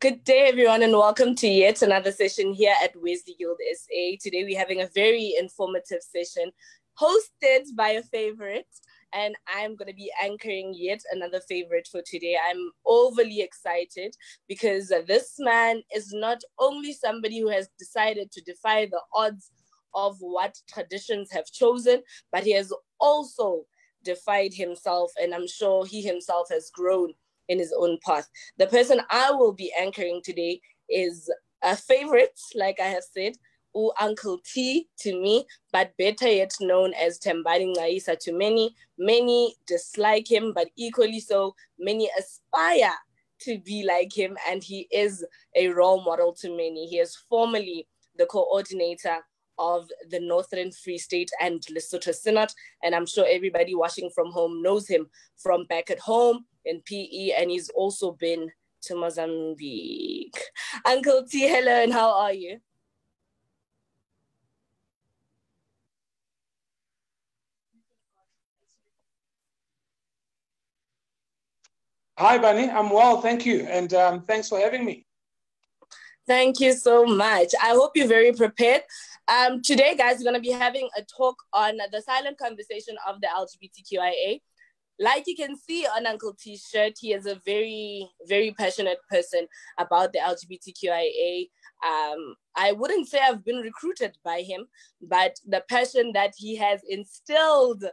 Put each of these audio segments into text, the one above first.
Good day, everyone, and welcome to yet another session here at Wesley Guild SA. Today, we're having a very informative session hosted by a favorite, and I'm going to be anchoring yet another favorite for today. I'm overly excited because this man is not only somebody who has decided to defy the odds of what traditions have chosen, but he has also defied himself, and I'm sure he himself has grown in his own path. The person I will be anchoring today is a favorite, like I have said, Uncle T to me, but better yet known as Rev T Ngcayisa to many. Many dislike him, but equally so, many aspire to be like him, and he is a role model to many. He is formerly the coordinator of the Northern Free State and Lesotho Synod, and I'm sure everybody watching from home knows him from back at home in PE, and he's also been to Mozambique. Uncle T, hello, and how are you? Hi, Bunny. I'm well, thank you, and thanks for having me. Thank you so much. I hope you're very prepared. Today, guys, we're going to be having a talk on the silent conversation of the LGBTQIA. Like you can see on Uncle T's shirt, he is a very, very passionate person about the LGBTQIA. I wouldn't say I've been recruited by him, but the passion that he has instilled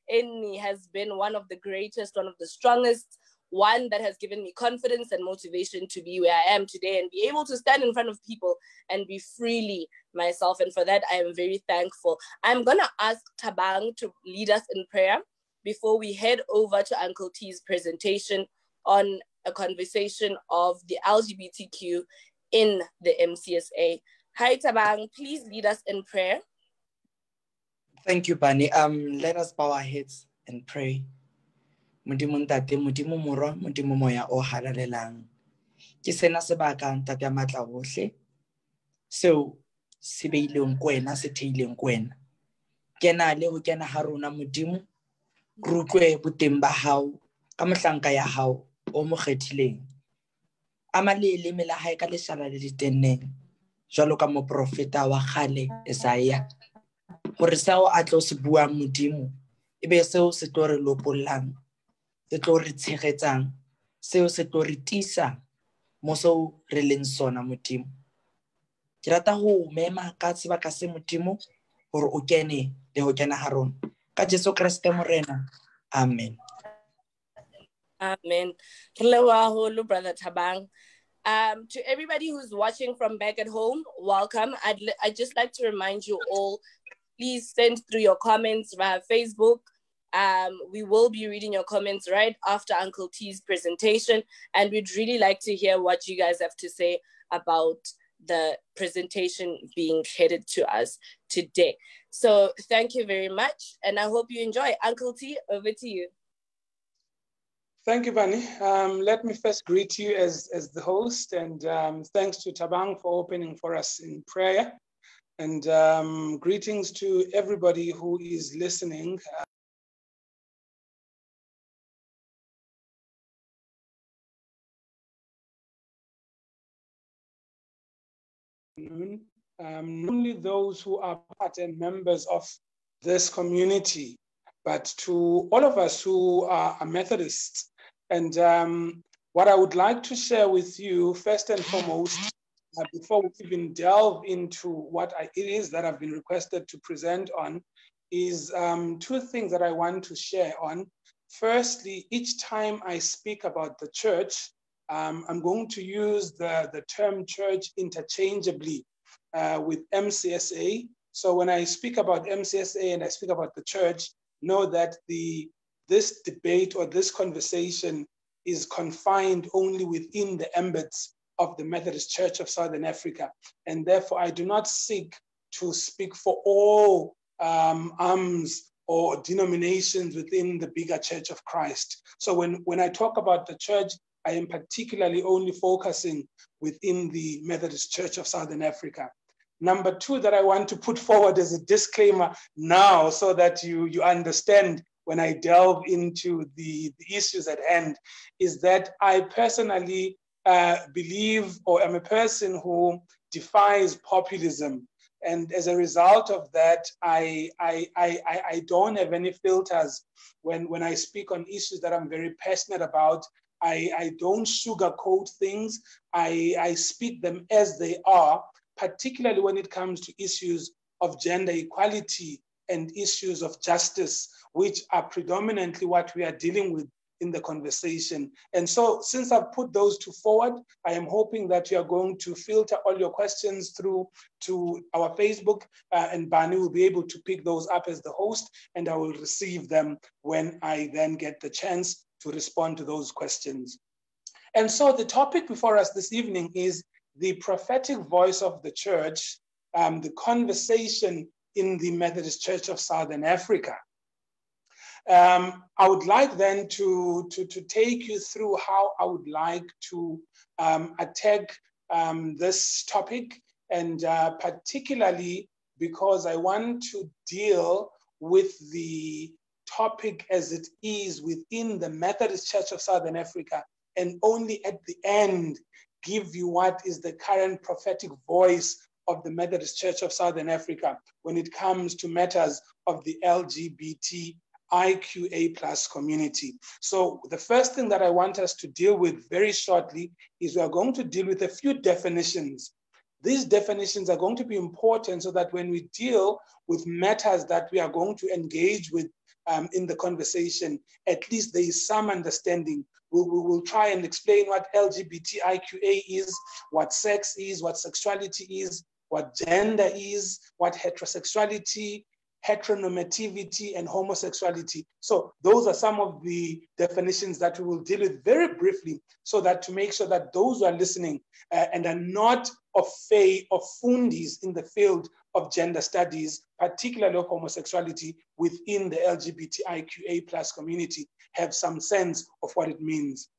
in me has been one of the greatest, one of the strongest, one that has given me confidence and motivation to be where I am today and be able to stand in front of people and be freely myself. And for that, I am very thankful. I'm going to ask Thabang to lead us in prayer before we head over to Uncle T's presentation on a conversation of the LGBTQ in the MCSA. Hi, Thabang, please lead us in prayer. Thank you, Bunny. Let us bow our heads and pray. Modimo ntate, modimo morwa, modimo moya o halalelang. Ke sena sebaka ntate ya matla ohle. Seo se beileng kwena, se theileng kwena. Kena le ho kena ha rona modimo. Re utlwe boteng ba hao ka mohlanka ya hao o mo kgethileng. A maleleme la hae ka leshala le ditenneng, jwalo ka moprofeta wa kgale Isaiah. Hore sao a tlo se buang modimo, ebe seo se tlo re lopollang, se tlo re tshegetsang, seo se tlo re tisa mo seo re leng sona modimo. Ke rata ho mema ka sebaka se modimo hore o kene le ho kena ha rona. Ka Jesu Kriste morena. Amen. Amen. Hello, Brother Thabang. To everybody who's watching from back at home, welcome. I'd just like to remind you all, please send through your comments via Facebook. We will be reading your comments right after Uncle T's presentation, and we'd really like to hear what you guys have to say about the presentation being headed to us today. So thank you very much, and I hope you enjoy. Uncle T, over to you. Thank you, Bunny. Let me first greet you as the host, and thanks to Thabang for opening for us in prayer. And greetings to everybody who is listening. Only those who are part and members of this community, but to all of us who are Methodists. And what I would like to share with you, first and foremost, before we even delve into what it is that I've been requested to present on, is two things that I want to share on. Firstly, each time I speak about the church, I'm going to use the term church interchangeably with MCSA. So when I speak about MCSA and I speak about the church, know that this debate or this conversation is confined only within the ambits of the Methodist Church of Southern Africa. And therefore, I do not seek to speak for all arms or denominations within the bigger Church of Christ. So when I talk about the church, I am particularly only focusing within the Methodist Church of Southern Africa. Number two that I want to put forward as a disclaimer now so that you understand when I delve into the issues at hand is that I personally believe, or I'm a person who defies populism. And as a result of that, I don't have any filters when I speak on issues that I'm very passionate about. I don't sugarcoat things. I speak them as they are, particularly when it comes to issues of gender equality and issues of justice, which are predominantly what we are dealing with in the conversation. And so since I've put those two forward, I am hoping that you are going to filter all your questions through to our Facebook, and Barney will be able to pick those up as the host, and I will receive them when I then get the chance to respond to those questions. And so the topic before us this evening is the prophetic voice of the church, the conversation in the Methodist Church of Southern Africa. I would like then to take you through how I would like to attack this topic, and particularly because I want to deal with the topic as it is within the Methodist Church of Southern Africa, and only at the end give you what is the current prophetic voice of the Methodist Church of Southern Africa when it comes to matters of the LGBTIQA+ community. So the first thing that I want us to deal with very shortly is we are going to deal with a few definitions. These definitions are going to be important so that when we deal with matters that we are going to engage with in the conversation, at least there is some understanding. We will try and explain what LGBTIQA is, what sex is, what sexuality is, what gender is, what heterosexuality, heteronormativity, and homosexuality. So those are some of the definitions that we will deal with very briefly, so that to make sure that those who are listening and are not of fey or fundis in the field of gender studies, particularly of homosexuality within the LGBTIQA+ community, have some sense of what it means.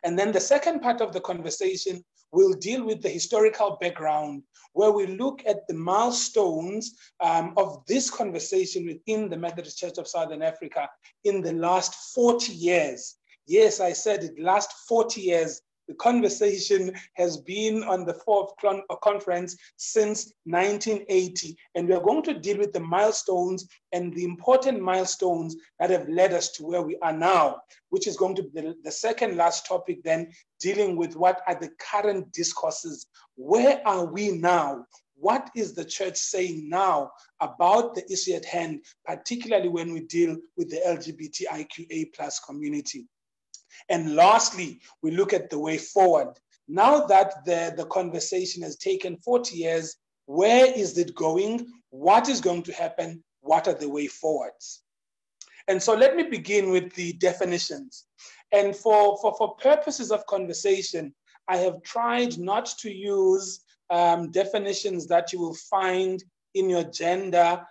And then the second part of the conversation will deal with the historical background, where we look at the milestones of this conversation within the Methodist Church of Southern Africa in the last 40 years. Yes, I said it, last 40 years. The conversation has been on the fourth conference since 1980, and we are going to deal with the milestones and the important milestones that have led us to where we are now, which is going to be the second last topic then, dealing with what are the current discourses. Where are we now? What is the church saying now about the issue at hand, particularly when we deal with the LGBTIQA+ community? And lastly, we look at the way forward. Now that the conversation has taken 40 years, where is it going? What is going to happen? What are the way forwards? And so let me begin with the definitions. And for purposes of conversation, I have tried not to use definitions that you will find in your gender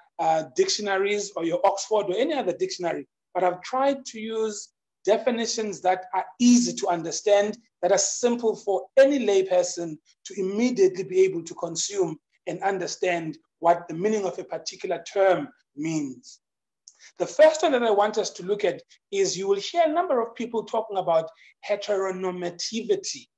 dictionaries or your Oxford or any other dictionary, but I've tried to use definitions that are easy to understand, that are simple for any layperson to immediately be able to consume and understand what the meaning of a particular term means. The first one that I want us to look at is, you will hear a number of people talking about heteronormativity.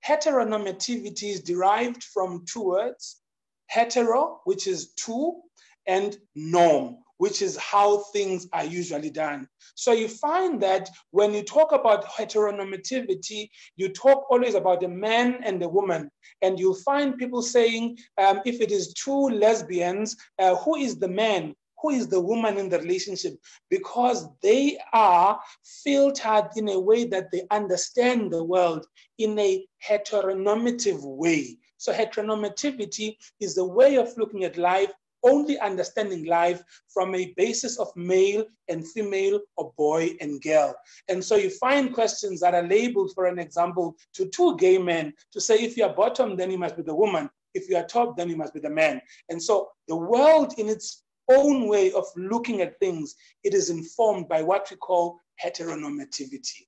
Heteronormativity is derived from two words: hetero, which is two, and norm, which is how things are usually done. So you find that when you talk about heteronormativity, you talk always about a man and a woman. And you'll find people saying, if it is two lesbians, who is the man? Who is the woman in the relationship? Because they are filtered in a way that they understand the world in a heteronormative way. So heteronormativity is the way of looking at life, only understanding life from a basis of male and female, or boy and girl. And so you find questions that are labeled, for an example, to two gay men, to say, if you are bottom, then you must be the woman. If you are top, then you must be the man. And so the world, in its own way of looking at things, it is informed by what we call heteronormativity.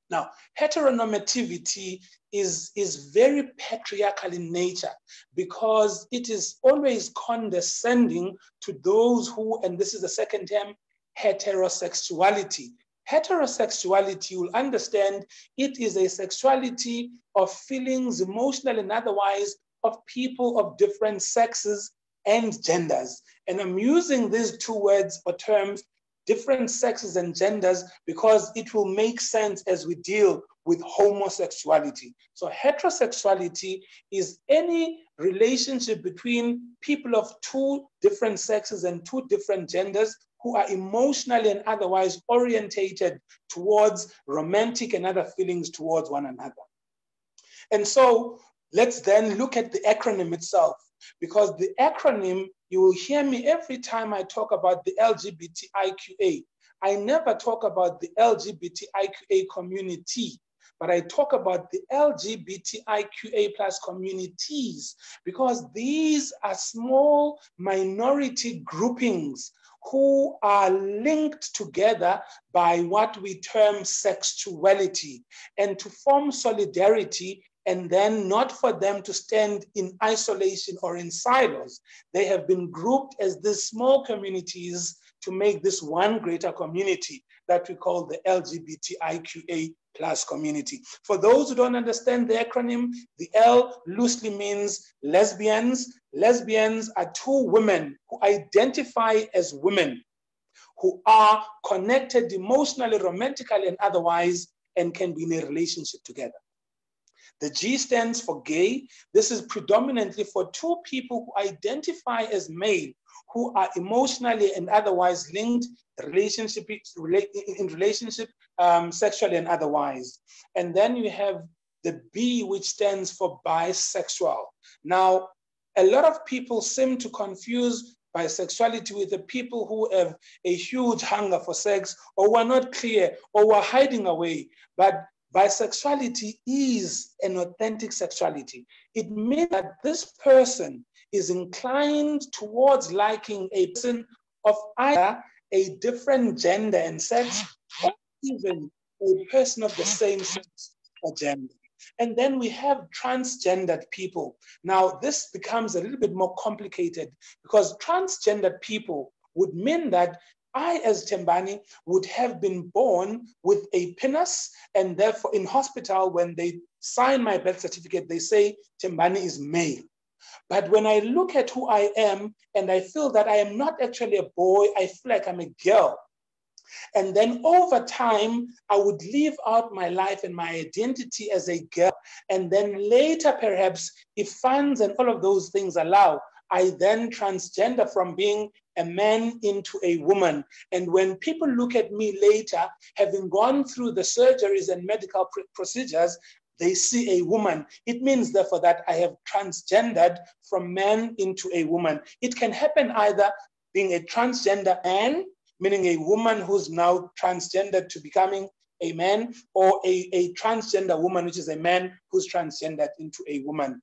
Now, heteronormativity is very patriarchal in nature, because it is always condescending to those who, and this is the second term, heterosexuality. Heterosexuality, you'll understand, it is a sexuality of feelings, emotional and otherwise, of people of different sexes and genders. And I'm using these two words or terms, different sexes and genders, because it will make sense as we deal with homosexuality. So heterosexuality is any relationship between people of two different sexes and two different genders who are emotionally and otherwise orientated towards romantic and other feelings towards one another. And so let's then look at the acronym itself, because the acronym, you will hear me every time I talk about the LGBTIQA. I never talk about the LGBTIQA community, but I talk about the LGBTIQA plus communities, because these are small minority groupings who are linked together by what we term sexuality, and to form solidarity, and then not for them to stand in isolation or in silos. They have been grouped as these small communities to make this one greater community that we call the LGBTIQA plus community. For those who don't understand the acronym, the L loosely means lesbians. Lesbians are two women who identify as women, who are connected emotionally, romantically, and otherwise, and can be in a relationship together. The G stands for gay. This is predominantly for two people who identify as male, who are emotionally and otherwise linked in relationship, sexually and otherwise. And then you have the B, which stands for bisexual. Now, a lot of people seem to confuse bisexuality with the people who have a huge hunger for sex, or who are not clear, or who are hiding away. But bisexuality is an authentic sexuality. It means that this person is inclined towards liking a person of either a different gender and sex, or even a person of the same sex or gender. And then we have transgendered people. Now, this becomes a little bit more complicated, because transgendered people would mean that I, as Tembani, would have been born with a penis, and therefore in hospital, when they sign my birth certificate, they say Tembani is male. But when I look at who I am, and I feel that I am not actually a boy, I feel like I'm a girl. And then over time, I would live out my life and my identity as a girl. And then later, perhaps, if funds and all of those things allow, I then transgender from being a man into a woman. And when people look at me later, having gone through the surgeries and medical procedures, they see a woman. It means, therefore, that I have transgendered from man into a woman. It can happen either being a transgender man, meaning a woman who's now transgendered to becoming a man, or a transgender woman, which is a man who's transgendered into a woman.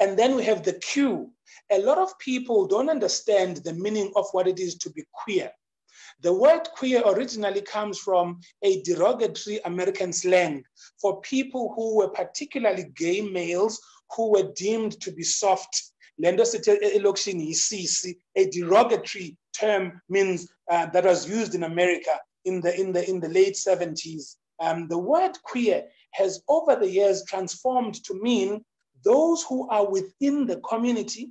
And then we have the Q. A lot of people don't understand the meaning of what it is to be queer. The word queer originally comes from a derogatory American slang for people who were particularly gay males who were deemed to be soft. A derogatory term means that was used in America in the late 70s. The word queer has over the years transformed to mean those who are within the community,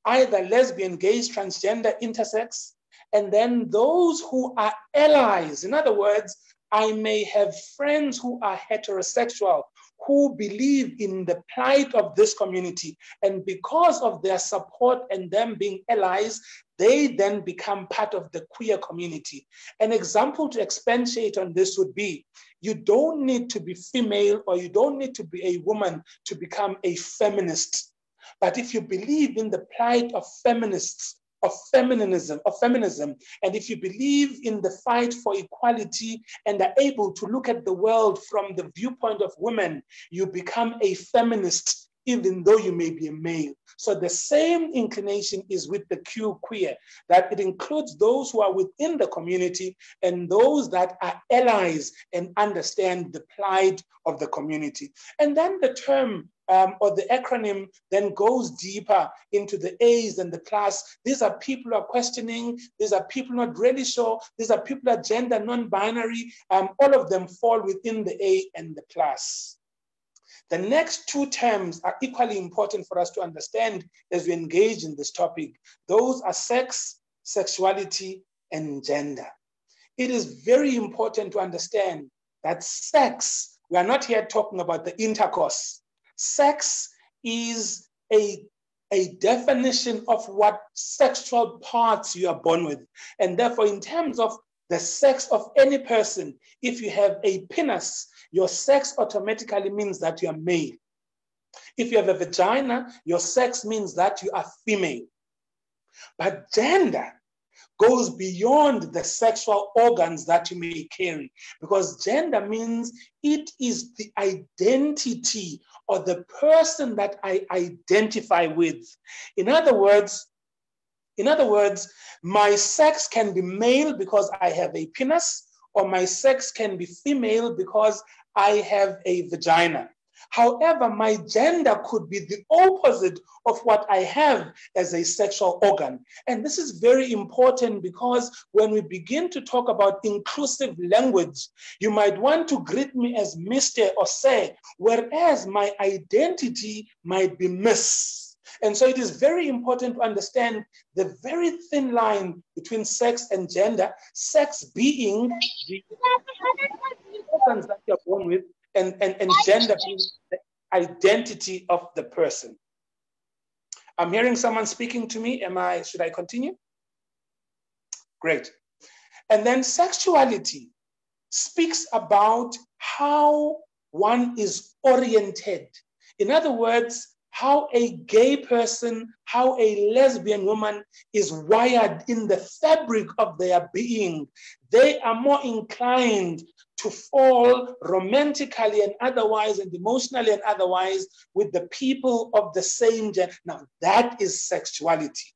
either lesbian, gays, transgender, intersex, and then those who are allies. In other words, I may have friends who are heterosexual, who believe in the plight of this community. And because of their support and them being allies, they then become part of the queer community. An example to expatiate on this would be, you don't need to be female, or you don't need to be a woman to become a feminist. But if you believe in the plight of feminists, of feminism, and if you believe in the fight for equality and are able to look at the world from the viewpoint of women, you become a feminist, even though you may be a male. So the same inclination is with the Q queer, that it includes those who are within the community and those that are allies and understand the plight of the community. And then the term or the acronym then goes deeper into the A's and the class. These are people who are questioning. These are people not really sure. These are people who are gender non-binary. All of them fall within the A and the class. The next two terms are equally important for us to understand as we engage in this topic. Those are sex, sexuality, and gender. It is very important to understand that sex, we are not here talking about the intercourse. Sex is a definition of what sexual parts you are born with. And therefore, in terms of the sex of any person, if you have a penis, your sex automatically means that you are male. If you have a vagina, your sex means that you are female. But gender goes beyond the sexual organs that you may carry, because gender means it is the identity or the person that I identify with. In other words, my sex can be male because I have a penis, or my sex can be female because I have a vagina. However, my gender could be the opposite of what I have as a sexual organ. And this is very important, because when we begin to talk about inclusive language, you might want to greet me as Mr. or Sir, whereas my identity might be Miss. And so it is very important to understand the very thin line between sex and gender, sex being the organs that you're born with, and gender being the identity of the person. I'm hearing someone speaking to me. Should I continue? Great. And then sexuality speaks about how one is oriented. In other words, how a gay person, how a lesbian woman is wired in the fabric of their being. They are more inclined to fall romantically and otherwise, and emotionally and otherwise, with the people of the same gender. Now, that is sexuality.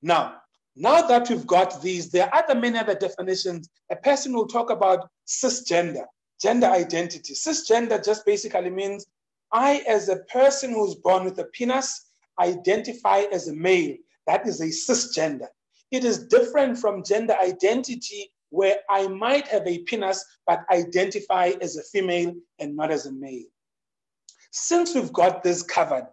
Now that we've got these, there are many other definitions. A person will talk about cisgender, gender identity. Cisgender just basically means I, as a person who's born with a penis, identify as a male. That is a cisgender. It is different from gender identity, where I might have a penis, but identify as a female and not as a male. Since we've got this covered,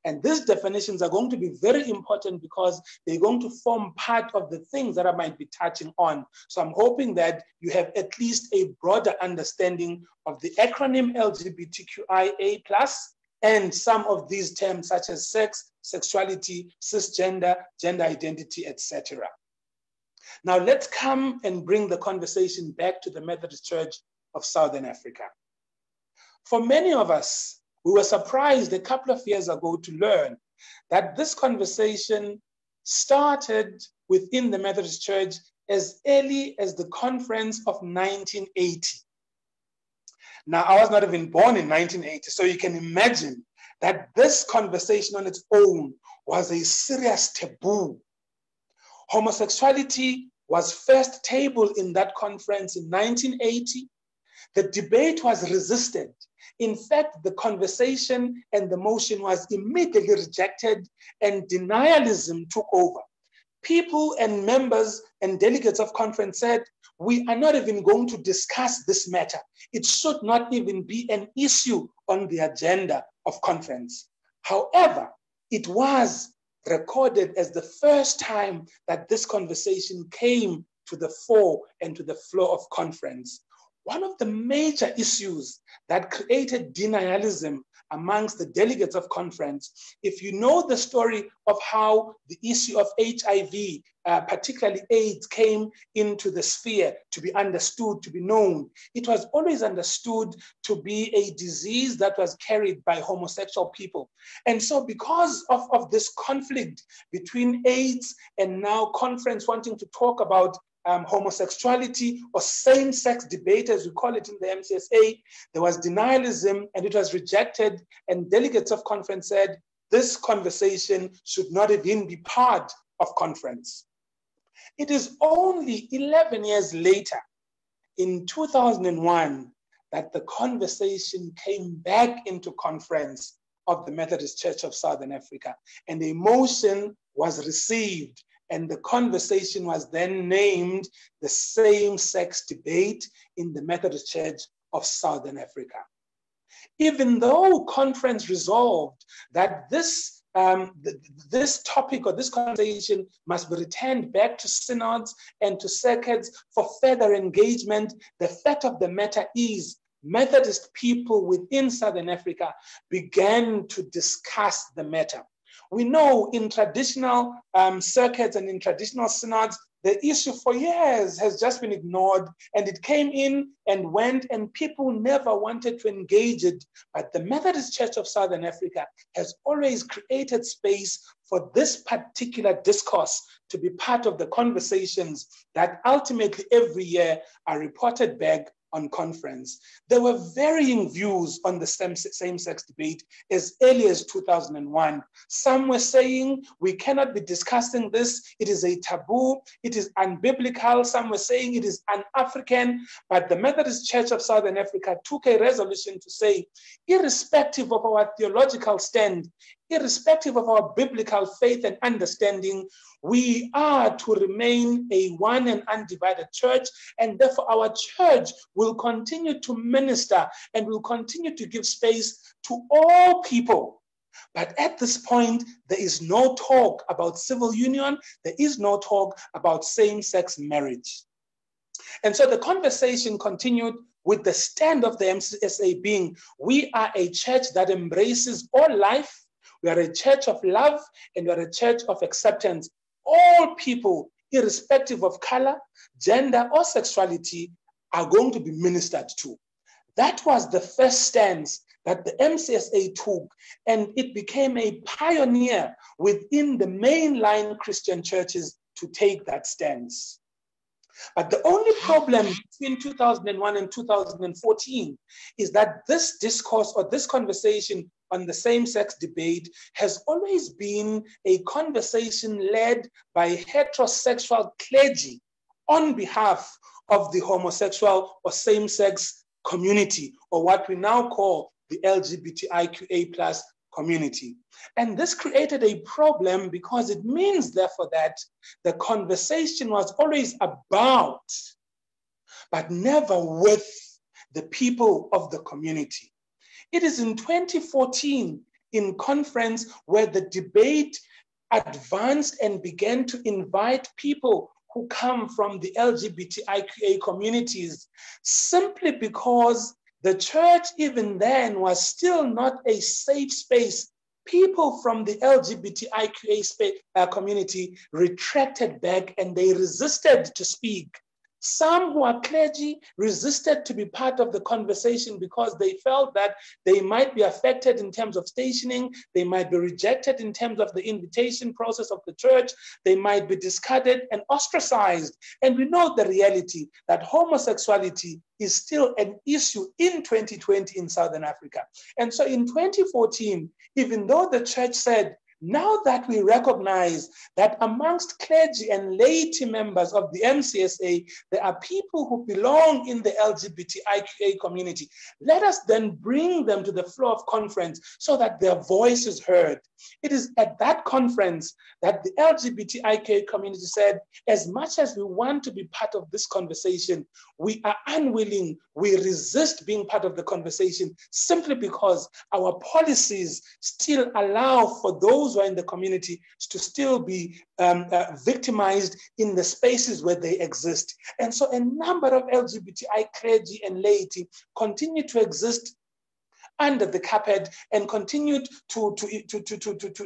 and these definitions are going to be very important because they're going to form part of the things that I might be touching on. So I'm hoping that you have at least a broader understanding of the acronym LGBTQIA+, and some of these terms such as sex, sexuality, cisgender, gender identity, etc. Now let's come and bring the conversation back to the Methodist Church of Southern Africa. For many of us, we were surprised a couple of years ago to learn that this conversation started within the Methodist Church as early as the conference of 1980. Now, I was not even born in 1980, so you can imagine that this conversation on its own was a serious taboo. Homosexuality was first tabled in that conference in 1980. The debate was resisted. In fact, the conversation and the motion was immediately rejected, and denialism took over. People and members and delegates of conference said, we are not even going to discuss this matter. It should not even be an issue on the agenda of conference. However, it was recorded as the first time that this conversation came to the fore and to the floor of conference. One of the major issues that created denialism amongst the delegates of conference, if you know the story of how the issue of HIV, particularly AIDS, came into the sphere to be understood, to be known, it was always understood to be a disease that was carried by homosexual people. And so because of this conflict between AIDS and now conference wanting to talk about homosexuality or same-sex debate, as we call it in the MCSA, there was denialism and it was rejected, and delegates of conference said this conversation should not even be part of conference. It is only 11 years later, in 2001, that the conversation came back into conference of the Methodist Church of Southern Africa, and a motion was received, and the conversation was then named the same-sex debate in the Methodist Church of Southern Africa. Even though conference resolved that this topic or this conversation must be returned back to synods and to circuits for further engagement, the fact of the matter is Methodist people within Southern Africa began to discuss the matter. We know in traditional circuits and in traditional synods, the issue for years has just been ignored, and it came in and went, and people never wanted to engage it. But the Methodist Church of Southern Africa has always created space for this particular discourse to be part of the conversations that ultimately every year are reported back on conference. There were varying views on the same-sex debate as early as 2001. Some were saying we cannot be discussing this, it is a taboo, it is unbiblical. Some were saying it is un-African, but the Methodist Church of Southern Africa took a resolution to say, irrespective of our theological stand, irrespective of our biblical faith and understanding, we are to remain a one and undivided church, and therefore our church will continue to minister and will continue to give space to all people. But at this point, there is no talk about civil union, there is no talk about same-sex marriage. And so the conversation continued with the stand of the MCSA being, we are a church that embraces all life, we are a church of love, and we are a church of acceptance. All people, irrespective of color, gender, or sexuality, are going to be ministered to. That was the first stance that the MCSA took, and it became a pioneer within the mainline Christian churches to take that stance. But the only problem between 2001 and 2014 is that this discourse or this conversation on the same-sex debate has always been a conversation led by heterosexual clergy on behalf of the homosexual or same-sex community, or what we now call the LGBTIQA+ community. And this created a problem because it means, therefore, that the conversation was always about, but never with, the people of the community. It is in 2014 in conference where the debate advanced and began to invite people who come from the LGBTIQA communities, simply because the church even then was still not a safe space. People from the LGBTIQA community retracted back and they resisted to speak. Some who are clergy resisted to be part of the conversation because they felt that they might be affected in terms of stationing, they might be rejected in terms of the invitation process of the church, they might be discarded and ostracized. And we know the reality that homosexuality is still an issue in 2020 in Southern Africa. And so in 2014, even though the church said, now that we recognize that amongst clergy and laity members of the MCSA, there are people who belong in the LGBTIQA community, let us then bring them to the floor of conference so that their voice is heard. It is at that conference that the LGBTIQA community said, as much as we want to be part of this conversation, we are unwilling, we resist being part of the conversation simply because our policies still allow for those who are in the community to still be victimized in the spaces where they exist. And so a number of LGBTI clergy and laity continue to exist under the carpet and continued to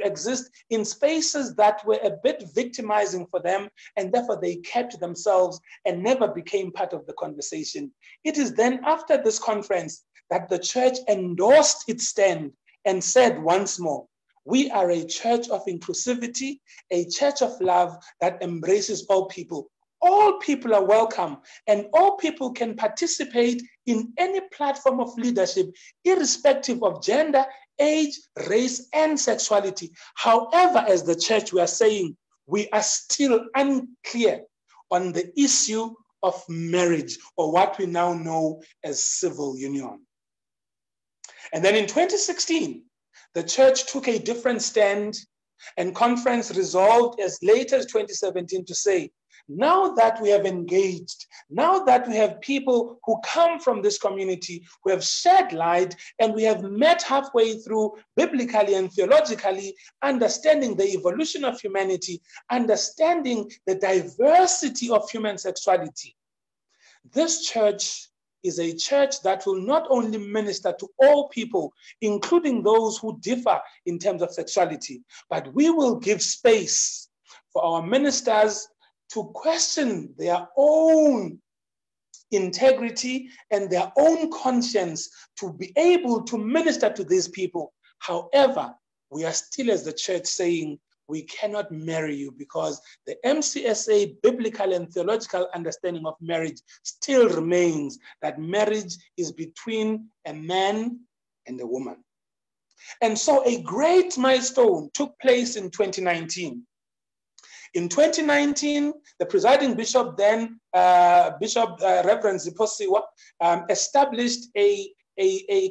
exist in spaces that were a bit victimizing for them, and therefore they kept themselves and never became part of the conversation. It is then after this conference that the church endorsed its stand and said once more, we are a church of inclusivity, a church of love that embraces all people. All people are welcome, and all people can participate in any platform of leadership, irrespective of gender, age, race, and sexuality. However, as the church, we are saying, we are still unclear on the issue of marriage, or what we now know as civil union. And then in 2016, the church took a different stand, and conference resolved as late as 2017 to say, now that we have engaged, now that we have people who come from this community, who have shed light, and we have met halfway through biblically and theologically, understanding the evolution of humanity, understanding the diversity of human sexuality, this church is a church that will not only minister to all people, including those who differ in terms of sexuality, but we will give space for our ministers to question their own integrity and their own conscience to be able to minister to these people. However, we are still, as the church, saying we cannot marry you, because the MCSA biblical and theological understanding of marriage still remains that marriage is between a man and a woman. And so a great milestone took place in 2019. In 2019, the presiding bishop then, Reverend Ziposiwa, established a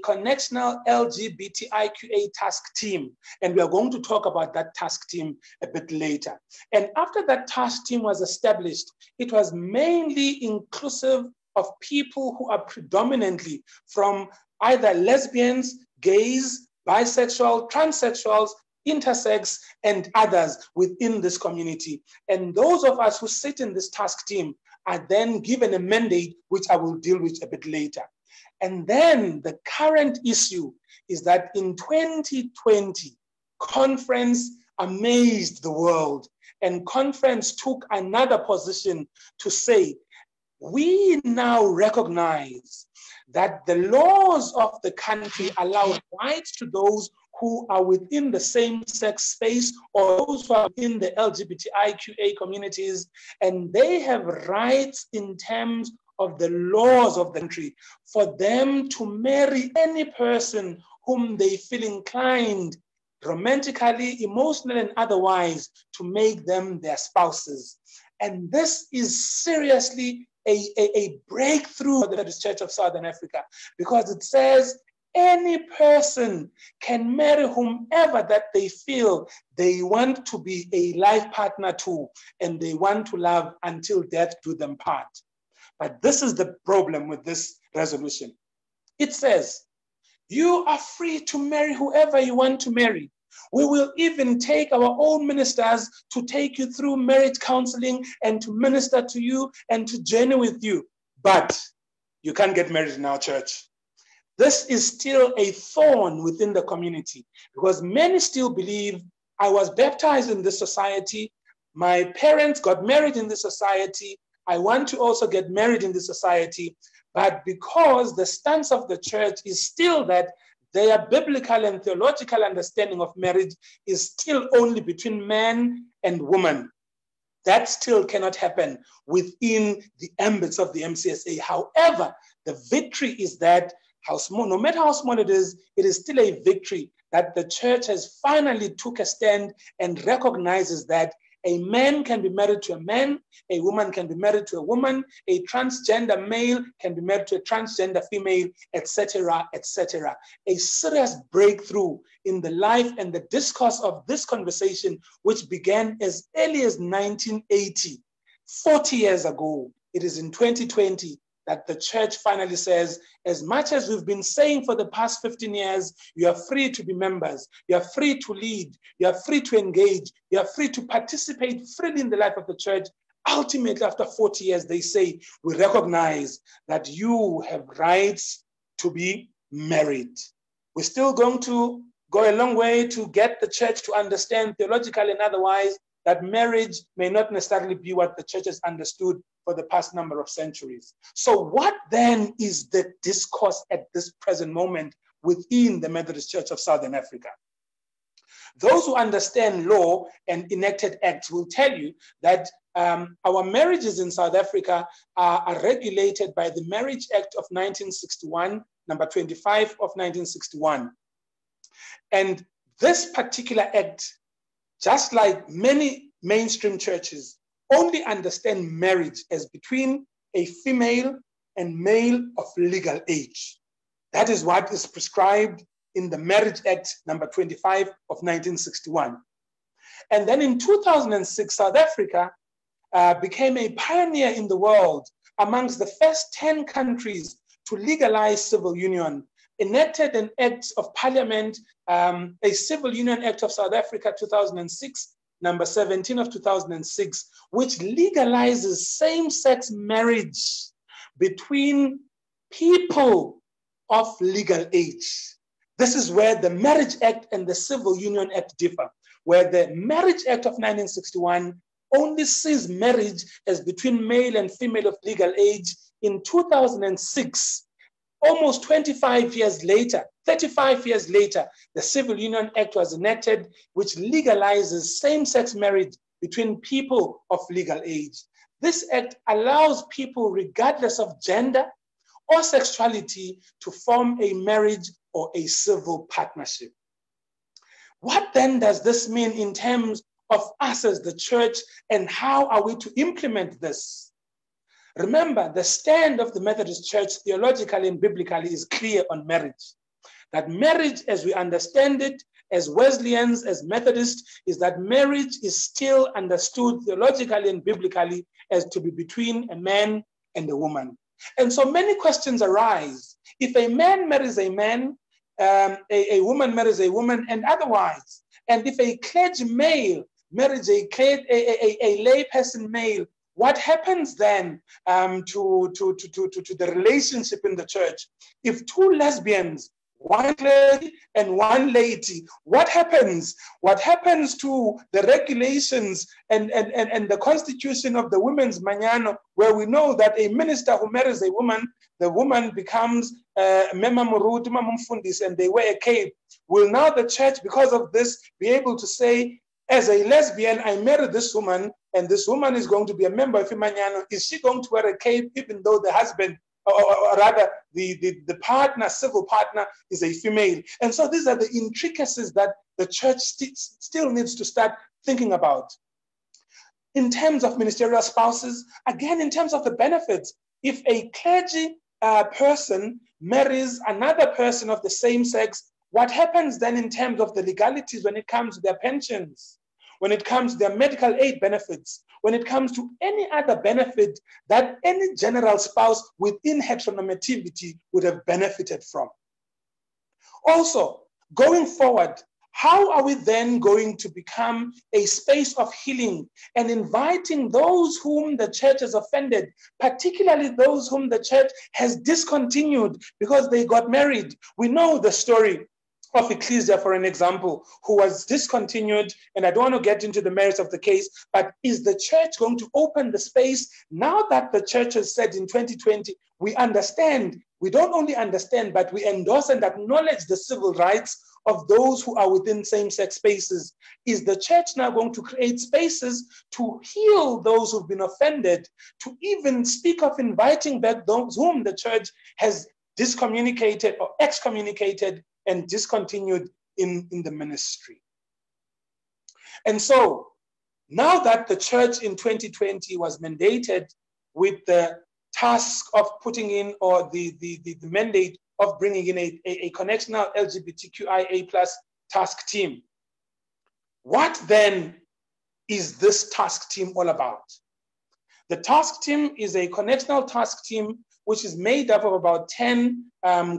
connectional LGBTIQA task team. And we are going to talk about that task team a bit later. And after that task team was established, it was mainly inclusive of people who are predominantly from either lesbians, gays, bisexual, transsexuals, intersex, and others within this community. And those of us who sit in this task team are then given a mandate, which I will deal with a bit later. And then the current issue is that in 2020, conference amazed the world, and conference took another position to say, we now recognize that the laws of the country allow rights to those who are within the same-sex space or those who are in the LGBTIQA communities, and they have rights in terms of the laws of the country for them to marry any person whom they feel inclined romantically, emotionally, and otherwise to make them their spouses. And this is seriously a breakthrough for the Methodist Church of Southern Africa, because it says any person can marry whomever that they feel they want to be a life partner to, and they want to love until death do them part. But this is the problem with this resolution. It says, you are free to marry whoever you want to marry. We will even take our own ministers to take you through marriage counseling and to minister to you and to journey with you. But you can't get married in our church. This is still a thorn within the community, because many still believe, I was baptized in this society, my parents got married in this society, I want to also get married in this society. But because the stance of the church is still that their biblical and theological understanding of marriage is still only between man and woman, that still cannot happen within the ambits of the MCSA. However, the victory is that how small, no matter how small it is still a victory that the church has finally took a stand and recognizes that a man can be married to a man, a woman can be married to a woman, a transgender male can be married to a transgender female, etc., etc. A serious breakthrough in the life and the discourse of this conversation, which began as early as 1980, 40 years ago. It is in 2020 that the church finally says, as much as we've been saying for the past 15 years, you are free to be members, you are free to lead, you are free to engage, you are free to participate freely in the life of the church. Ultimately, after 40 years, they say, we recognize that you have rights to be married. We're still going to go a long way to get the church to understand theologically and otherwise that marriage may not necessarily be what the church has understood for the past number of centuries. So what then is the discourse at this present moment within the Methodist Church of Southern Africa? Those who understand law and enacted acts will tell you that our marriages in South Africa are regulated by the Marriage Act of 1961, number 25 of 1961. And this particular act, just like many mainstream churches, only understand marriage as between a female and male of legal age. That is what is prescribed in the Marriage Act number 25 of 1961. And then in 2006, South Africa became a pioneer in the world amongst the first 10 countries to legalize civil union, enacted an act of parliament, a Civil Union Act of South Africa 2006, number 17 of 2006, which legalizes same-sex marriage between people of legal age. This is where the Marriage Act and the Civil Union Act differ, where the Marriage Act of 1961 only sees marriage as between male and female of legal age. In 2006, almost 25 years later, 35 years later, the Civil Union Act was enacted, which legalizes same-sex marriage between people of legal age. This act allows people, regardless of gender or sexuality, to form a marriage or a civil partnership. What then does this mean in terms of us as the church, and how are we to implement this? Remember, the stand of the Methodist Church theologically and biblically is clear on marriage. That marriage, as we understand it, as Wesleyans, as Methodists, is that marriage is still understood theologically and biblically as to be between a man and a woman. And so many questions arise. If a man marries a man, a woman marries a woman, and otherwise, and if a clergy male marries a lay person male, what happens then to the relationship in the church? If two lesbians, one clergy and one laity, what happens? What happens to the regulations and the constitution of the women's manyano, where we know that a minister who marries a woman, the woman becomes mema muruti mamumfundis, and they wear a cape. Will now the church, because of this, be able to say, as a lesbian, I married this woman, and this woman is going to be a member of Imanyano? Is she going to wear a cape even though the husband, or rather the partner, civil partner, is a female? And so these are the intricacies that the church still needs to start thinking about. In terms of ministerial spouses, again, in terms of the benefits, if a clergy person marries another person of the same sex, what happens then in terms of the legalities when it comes to their pensions, when it comes to their medical aid benefits, when it comes to any other benefit that any general spouse within heteronormativity would have benefited from? Also, going forward, how are we then going to become a space of healing and inviting those whom the church has offended, particularly those whom the church has discontinued because they got married? We know the story of Ecclesia, for an example, who was discontinued, and I don't want to get into the merits of the case, but is the church going to open the space now that the church has said in 2020, we understand, we don't only understand, but we endorse and acknowledge the civil rights of those who are within same-sex spaces? Is the church now going to create spaces to heal those who've been offended, to even speak of inviting back those whom the church has discommunicated or excommunicated and discontinued in the ministry? And so now that the church in 2020 was mandated with the task of putting in, or the mandate of bringing in a connectional LGBTQIA+ task team, what then is this task team all about? The task team is a connectional task team which is made up of about 10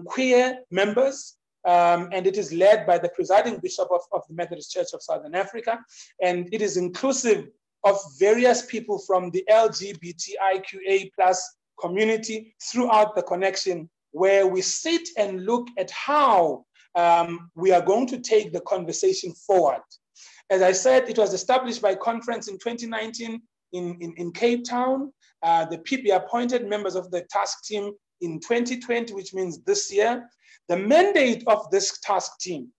queer members, and it is led by the presiding bishop of the Methodist Church of Southern Africa, and it is inclusive of various people from the LGBTIQA+ community throughout the connection, where we sit and look at how we are going to take the conversation forward. As I said, it was established by conference in 2019 in Cape Town. The PB appointed members of the task team in 2020, which means this year. The mandate of this task team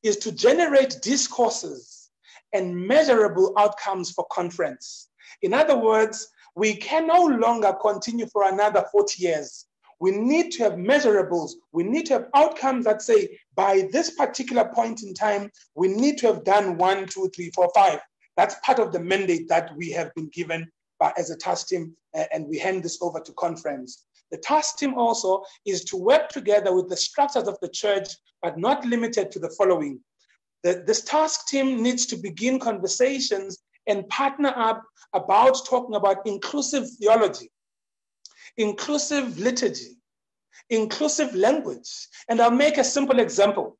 is to generate discourses and measurable outcomes for conference. In other words, we can no longer continue for another 40 years. We need to have measurables. We need to have outcomes that say, by this particular point in time, we need to have done 1, 2, 3, 4, 5. That's part of the mandate that we have been given as a task team, and we hand this over to conference. The task team also is to work together with the structures of the church, but not limited to the following. This task team needs to begin conversations and partner up about talking about inclusive theology, inclusive liturgy, inclusive language. And I'll make a simple example.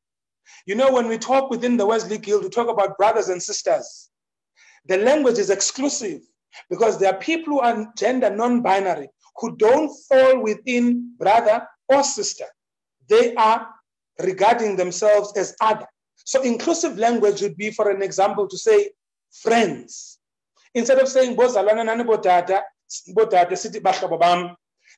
You know, when we talk within the Wesley Guild, we talk about brothers and sisters. The language is exclusive because there are people who are gender non-binary who don't fall within brother or sister. They are regarding themselves as other. So inclusive language would be, for an example, to say friends. Instead of saying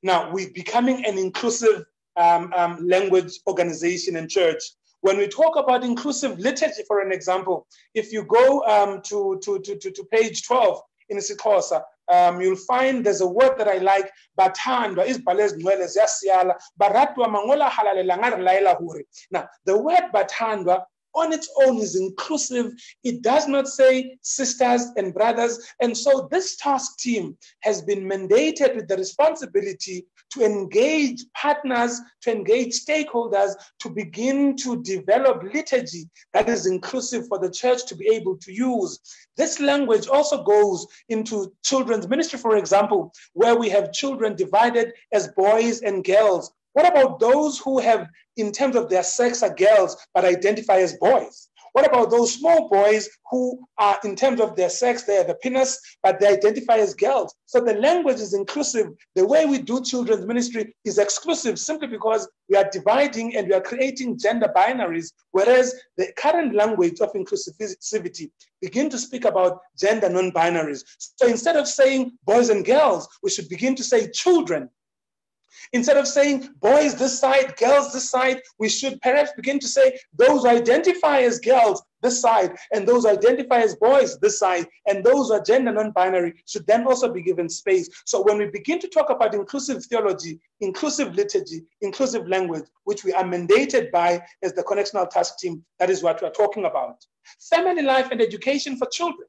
now we're becoming an inclusive language organization in church. When we talk about inclusive liturgy, for an example, if you go to page 12 in Isixhosa, you'll find there's a word that I like, bathandwa izibhale ezinwele ziyasiyala baratwa mangola halalela ngarilayela huri. Now the word bathandwa on its own is inclusive. It does not say sisters and brothers. And so this task team has been mandated with the responsibility to engage partners, to engage stakeholders, to begin to develop liturgy that is inclusive for the church to be able to use. This language also goes into children's ministry, for example, where we have children divided as boys and girls. What about those who have, in terms of their sex, are girls, but identify as boys? What about those small boys who are, in terms of their sex, they are the penis, but they identify as girls? So the language is inclusive. The way we do children's ministry is exclusive simply because we are dividing and we are creating gender binaries, whereas the current language of inclusivity begin to speak about gender non-binaries. So instead of saying boys and girls, we should begin to say children. Instead of saying boys this side, girls this side, we should perhaps begin to say those who identify as girls this side, and those who identify as boys this side, and those who are gender non-binary should then also be given space. So when we begin to talk about inclusive theology, inclusive liturgy, inclusive language, which we are mandated by as the connectional task team, that is what we are talking about. Family life and education for children.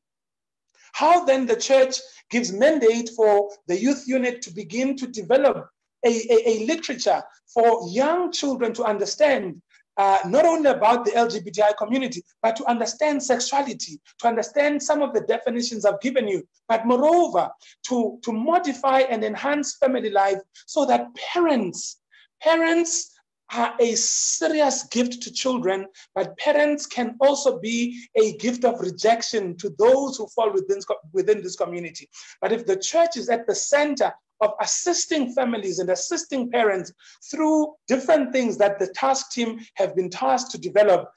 How then the church gives mandate for the youth unit to begin to develop a literature for young children to understand not only about the LGBTI community, but to understand sexuality, to understand some of the definitions I've given you, but moreover, to modify and enhance family life so that parents are a serious gift to children, but parents can also be a gift of rejection to those who fall within this community. But if the church is at the center of assisting families and assisting parents through different things that the task team have been tasked to develop,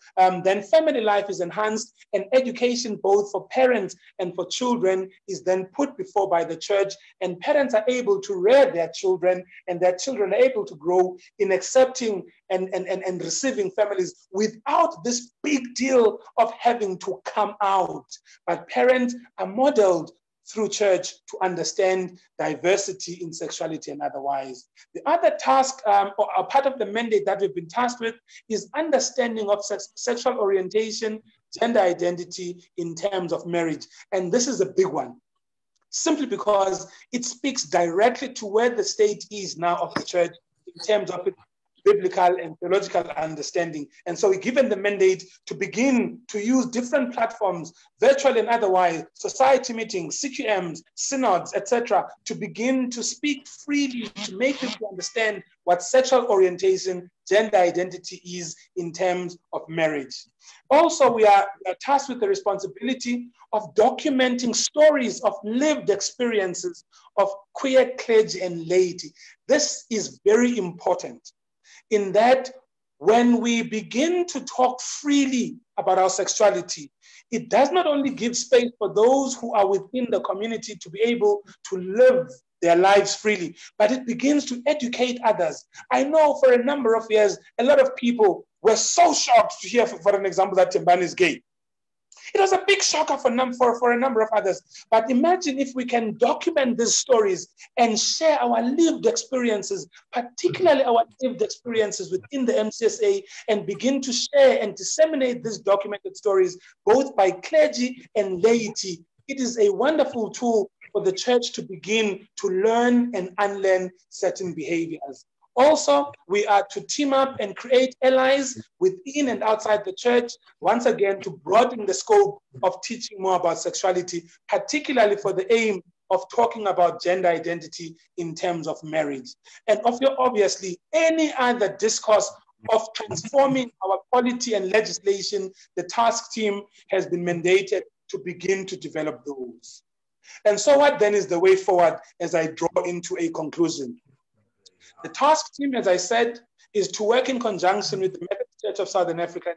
then family life is enhanced, and education both for parents and for children is then put before by the church, and parents are able to rear their children, and their children are able to grow in accepting and receiving families without this big deal of having to come out. But parents are modeled through church to understand diversity in sexuality and otherwise. The other task or a part of the mandate that we've been tasked with is understanding of sexual orientation, gender identity in terms of marriage. And this is a big one, simply because it speaks directly to where the state is now of the church in terms of its biblical and theological understanding. And so we're given the mandate to begin to use different platforms, virtual and otherwise, society meetings, CQMs, synods, etc., to begin to speak freely, to make people understand what sexual orientation, gender identity is in terms of marriage. Also, we are tasked with the responsibility of documenting stories of lived experiences of queer clergy and laity. This is very important, in that when we begin to talk freely about our sexuality, it does not only give space for those who are within the community to be able to live their lives freely, but it begins to educate others. I know for a number of years, a lot of people were so shocked to hear, for an example, that Tembani is gay. It was a big shocker for a number of others. But imagine if we can document these stories and share our lived experiences, particularly our lived experiences within the MCSA, and begin to share and disseminate these documented stories, both by clergy and laity. It is a wonderful tool for the church to begin to learn and unlearn certain behaviors. Also, we are to team up and create allies within and outside the church, once again, to broaden the scope of teaching more about sexuality, particularly for the aim of talking about gender identity in terms of marriage. And obviously, any other discourse of transforming our polity and legislation, the task team has been mandated to begin to develop those. And so what then is the way forward as I draw into a conclusion? The task team, as I said, is to work in conjunction with the Methodist Church of Southern African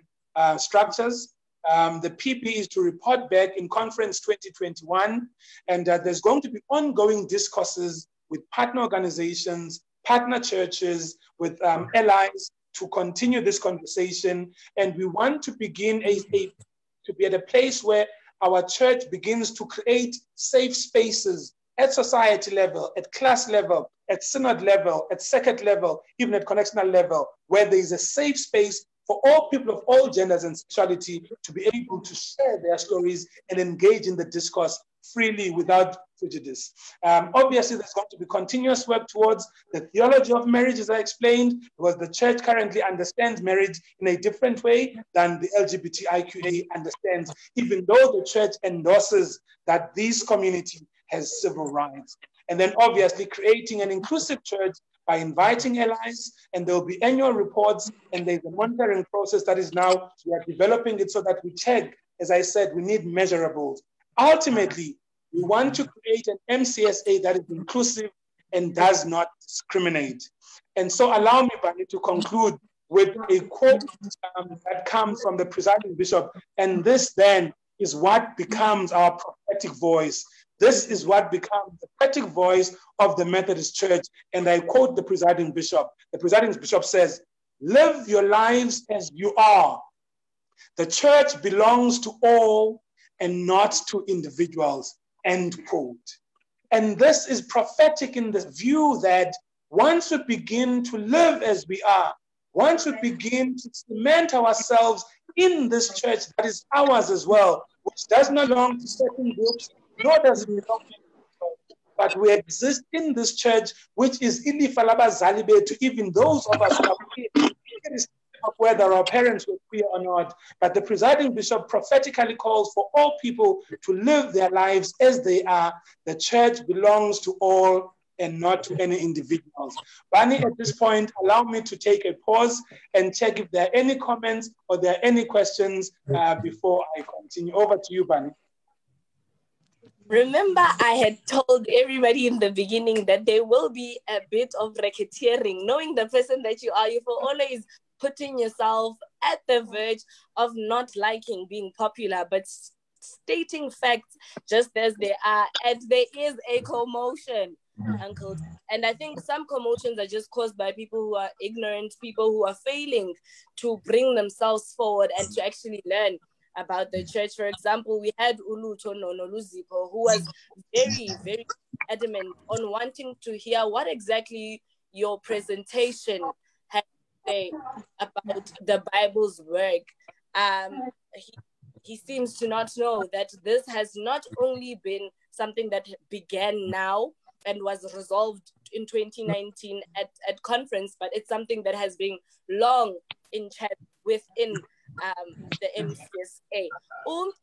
structures. The PP is to report back in Conference 2021, and there's going to be ongoing discourses with partner organizations, partner churches, with allies to continue this conversation. And we want to begin to be at a place where our church begins to create safe spaces at society level, at class level, at synod level, at circuit level, even at connectional level, where there is a safe space for all people of all genders and sexuality to be able to share their stories and engage in the discourse freely without prejudice. Obviously, there's going to be continuous work towards the theology of marriage, as I explained, because the church currently understands marriage in a different way than the LGBTIQA understands, even though the church endorses that this community has civil rights. And then obviously creating an inclusive church by inviting allies, and there will be annual reports, and there's a monitoring process that is now, we are developing it so that we check, as I said, we need measurables. Ultimately, we want to create an MCSA that is inclusive and does not discriminate. And so allow me, Bani, to conclude with a quote that comes from the presiding bishop, and this then is what becomes our prophetic voice. This is what becomes the prophetic voice of the Methodist Church. And I quote the presiding bishop. The presiding bishop says, "Live your lives as you are. The church belongs to all and not to individuals," end quote. And this is prophetic in the view that once we begin to live as we are, once we begin to cement ourselves in this church that is ours as well, which does not belong to certain groups, nor does it belong to people, but we exist in this church, which is ilifalabazalibe to even those of us who are queer, of whether our parents were queer or not. But the presiding bishop prophetically calls for all people to live their lives as they are. The church belongs to all and not to any individuals. Bani, at this point, allow me to take a pause and check if there are any comments or there are any questions before I continue. Over to you, Bani. Remember, I had told everybody in the beginning that there will be a bit of racketeering. Knowing the person that you are, you're always putting yourself at the verge of not liking being popular, but stating facts just as they are. And there is a commotion, Uncle. And I think some commotions are just caused by people who are ignorant, people who are failing to bring themselves forward and to actually learn about the church. For example, we had Uluto Noluzipo, who was very, very adamant on wanting to hear what exactly your presentation had to say about the Bible's work. He seems to not know that this has not only been something that began now and was resolved in 2019 at conference, but it's something that has been long in chat within the MCSA.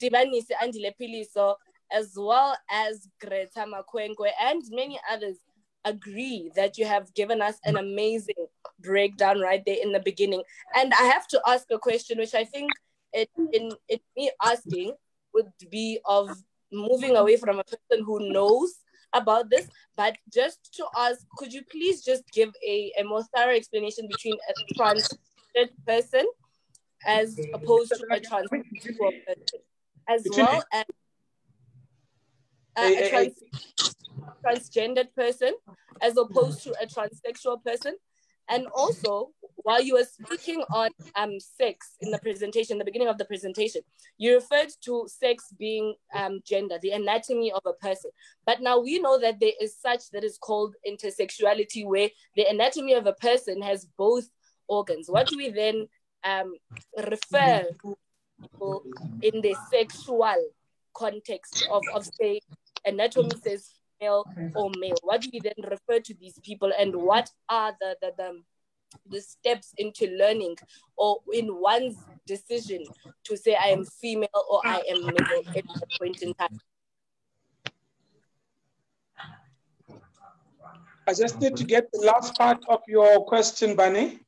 Dibanise Andile Piliso, as well as Greta Makwenkwe and many others, agree that you have given us an amazing breakdown right there in the beginning. And I have to ask a question, which I think me asking would be of moving away from a person who knows about this, but just to ask, could you please just give a more thorough explanation between a transgender person as opposed to a transsexual person, as well as a transgendered person, as opposed to a transsexual person? And also, while you were speaking on sex in the presentation, the beginning of the presentation, you referred to sex being gender, the anatomy of a person. But now we know that there is such that is called intersexuality, where the anatomy of a person has both organs. What do we then refer to people in the sexual context of say, anatomy says female or male? What do we then refer to these people, and what are the steps into learning or in one's decision to say I am female or I am male at that point in time? I just need to get the last part of your question, Bunny.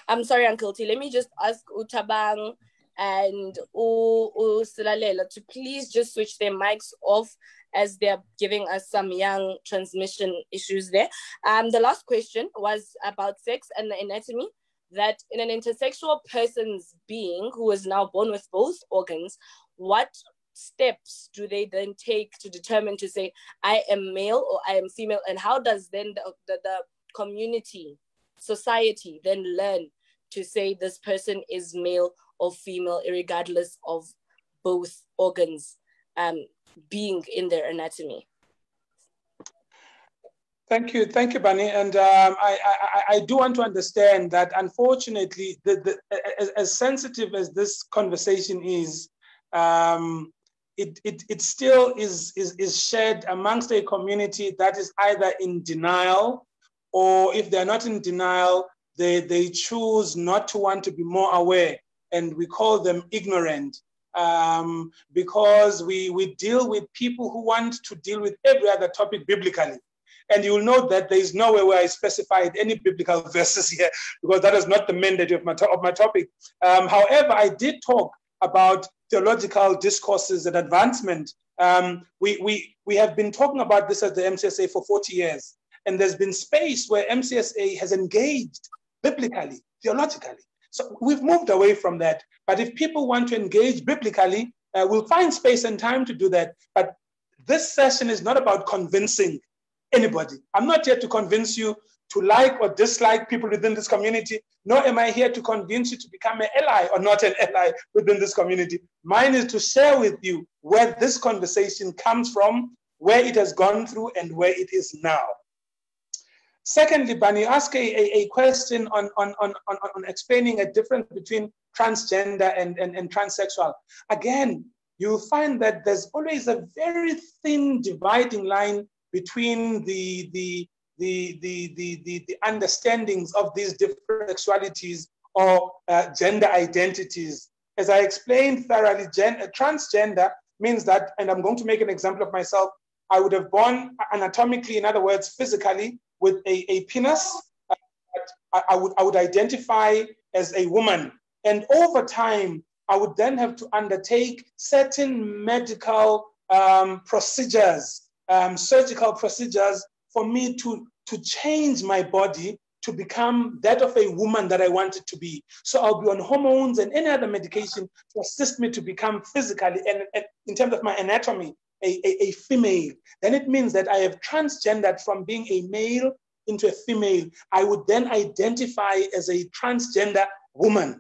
I'm sorry, Uncle T. Let me just ask Utabang and Silalela to please just switch their mics off as they're giving us some young transmission issues there. The last question was about sex and the anatomy, that in an intersexual person's being who is now born with both organs, what steps do they then take to determine to say I am male or I am female, and how does then the community, society then learn to say this person is male or female regardless of both organs being in their anatomy? Thank you, Bunny. And I do want to understand that, unfortunately, as sensitive as this conversation is, it still is shared amongst a community that is either in denial, or if they're not in denial, they choose not to want to be more aware, and we call them ignorant. Because we deal with people who want to deal with every other topic biblically. And you will note that there is nowhere where I specified any biblical verses here, because that is not the mandate of my topic. However, I did talk about theological discourses and advancement. We have been talking about this at the MCSA for 40 years. And there's been space where MCSA has engaged biblically, theologically. So we've moved away from that. But if people want to engage biblically, we'll find space and time to do that. But this session is not about convincing anybody. I'm not here to convince you to like or dislike people within this community, nor am I here to convince you to become an ally or not an ally within this community. Mine is to share with you where this conversation comes from, where it has gone through, and where it is now. Secondly, Bunny, ask a question on explaining a difference between transgender and transsexual. Again, you'll find that there's always a very thin dividing line between the understandings of these different sexualities or gender identities. As I explained thoroughly, transgender means that, and I'm going to make an example of myself, I would have born anatomically, in other words, physically, with a penis. I would identify as a woman. And over time, I would then have to undertake certain medical procedures, surgical procedures, for me to change my body to become that of a woman that I wanted to be. So I'll be on hormones and any other medication to assist me to become physically, and in terms of my anatomy, a female. Then it means that I have transgendered from being a male into a female. I would then identify as a transgender woman.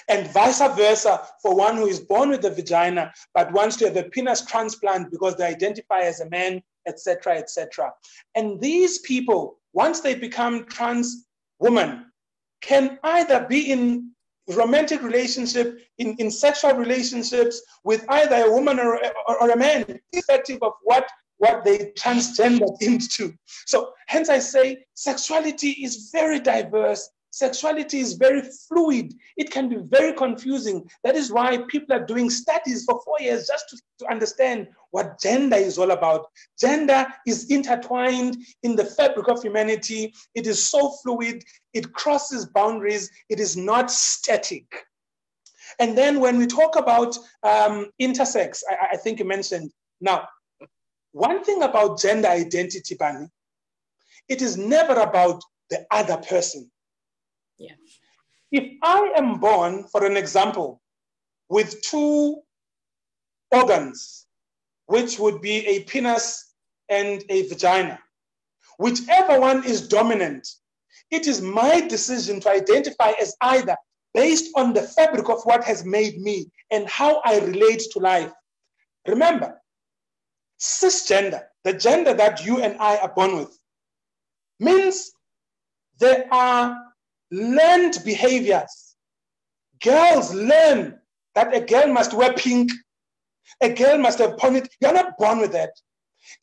And vice versa for one who is born with a vagina but wants to have a penis transplant because they identify as a man, etc., etc. And these people, once they become trans women, can either be in romantic relationship, in sexual relationships with either a woman or a man, irrespective of what they transgendered into. So hence I say sexuality is very diverse. Sexuality is very fluid. It can be very confusing. That is why people are doing studies for 4 years just to understand what gender is all about. Gender is intertwined in the fabric of humanity. It is so fluid. It crosses boundaries. It is not static. And then when we talk about intersex, I think you mentioned. Now, one thing about gender identity, Bani, it is never about the other person. Yeah. If I am born, for an example, with two organs, which would be a penis and a vagina, whichever one is dominant, it is my decision to identify as either based on the fabric of what has made me and how I relate to life. Remember, cisgender, the gender that you and I are born with, means there are learned behaviors. Girls learn that a girl must wear pink, a girl must have ponytail. You're not born with that.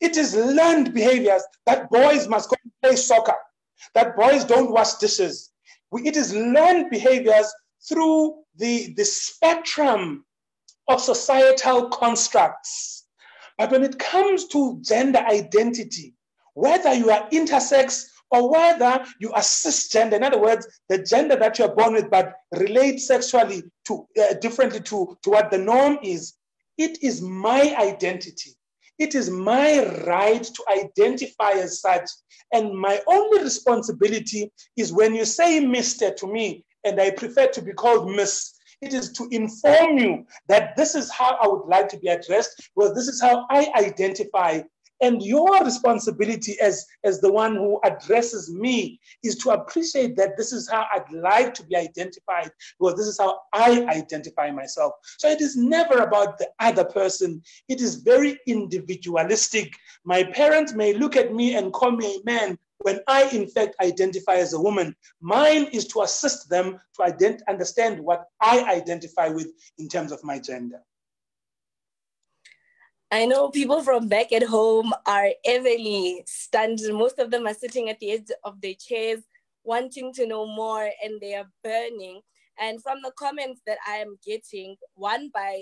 It is learned behaviors that boys must go and play soccer, that boys don't wash dishes. It is learned behaviors through the spectrum of societal constructs. But when it comes to gender identity, whether you are intersex or whether you are cisgender, in other words, the gender that you're born with but relate sexually to differently to what the norm is, it is my identity. It is my right to identify as such. And my only responsibility is when you say Mr. to me, and I prefer to be called Miss, it is to inform you that this is how I would like to be addressed, because this is how I identify. And your responsibility as the one who addresses me is to appreciate that this is how I'd like to be identified, because this is how I identify myself. So it is never about the other person. It is very individualistic. My parents may look at me and call me a man when I, in fact, identify as a woman. Mine is to assist them to understand what I identify with in terms of my gender. I know people from back at home are heavily stunned. Most of them are sitting at the edge of their chairs, wanting to know more, and they are burning. And from the comments that I am getting, one by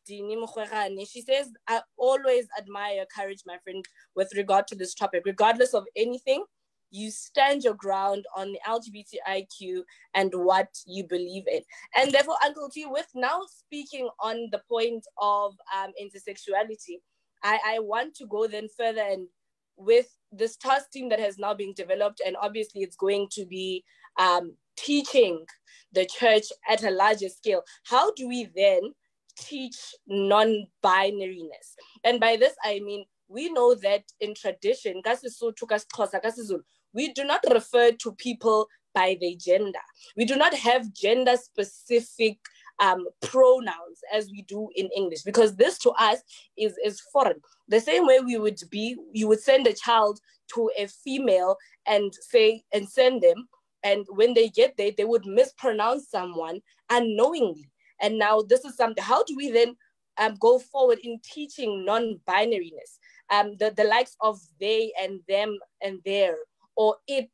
Dini Mkhwerane, she says, I always admire your courage, my friend, with regard to this topic. Regardless of anything, you stand your ground on the LGBTIQ and what you believe in. And therefore, Uncle T, with now speaking on the point of intersexuality, I want to go then further, and with this task team that has now been developed, and obviously it's going to be teaching the church at a larger scale, how do we then teach non-binariness? And by this, I mean, we know that in tradition, we do not refer to people by their gender. We do not have gender-specific pronouns as we do in English, because this to us is foreign. The same way you would send a child to a female and send them, and when they get there, they would mispronounce someone unknowingly. And now this is something, how do we then go forward in teaching non-binariness? The likes of they and them and their, or it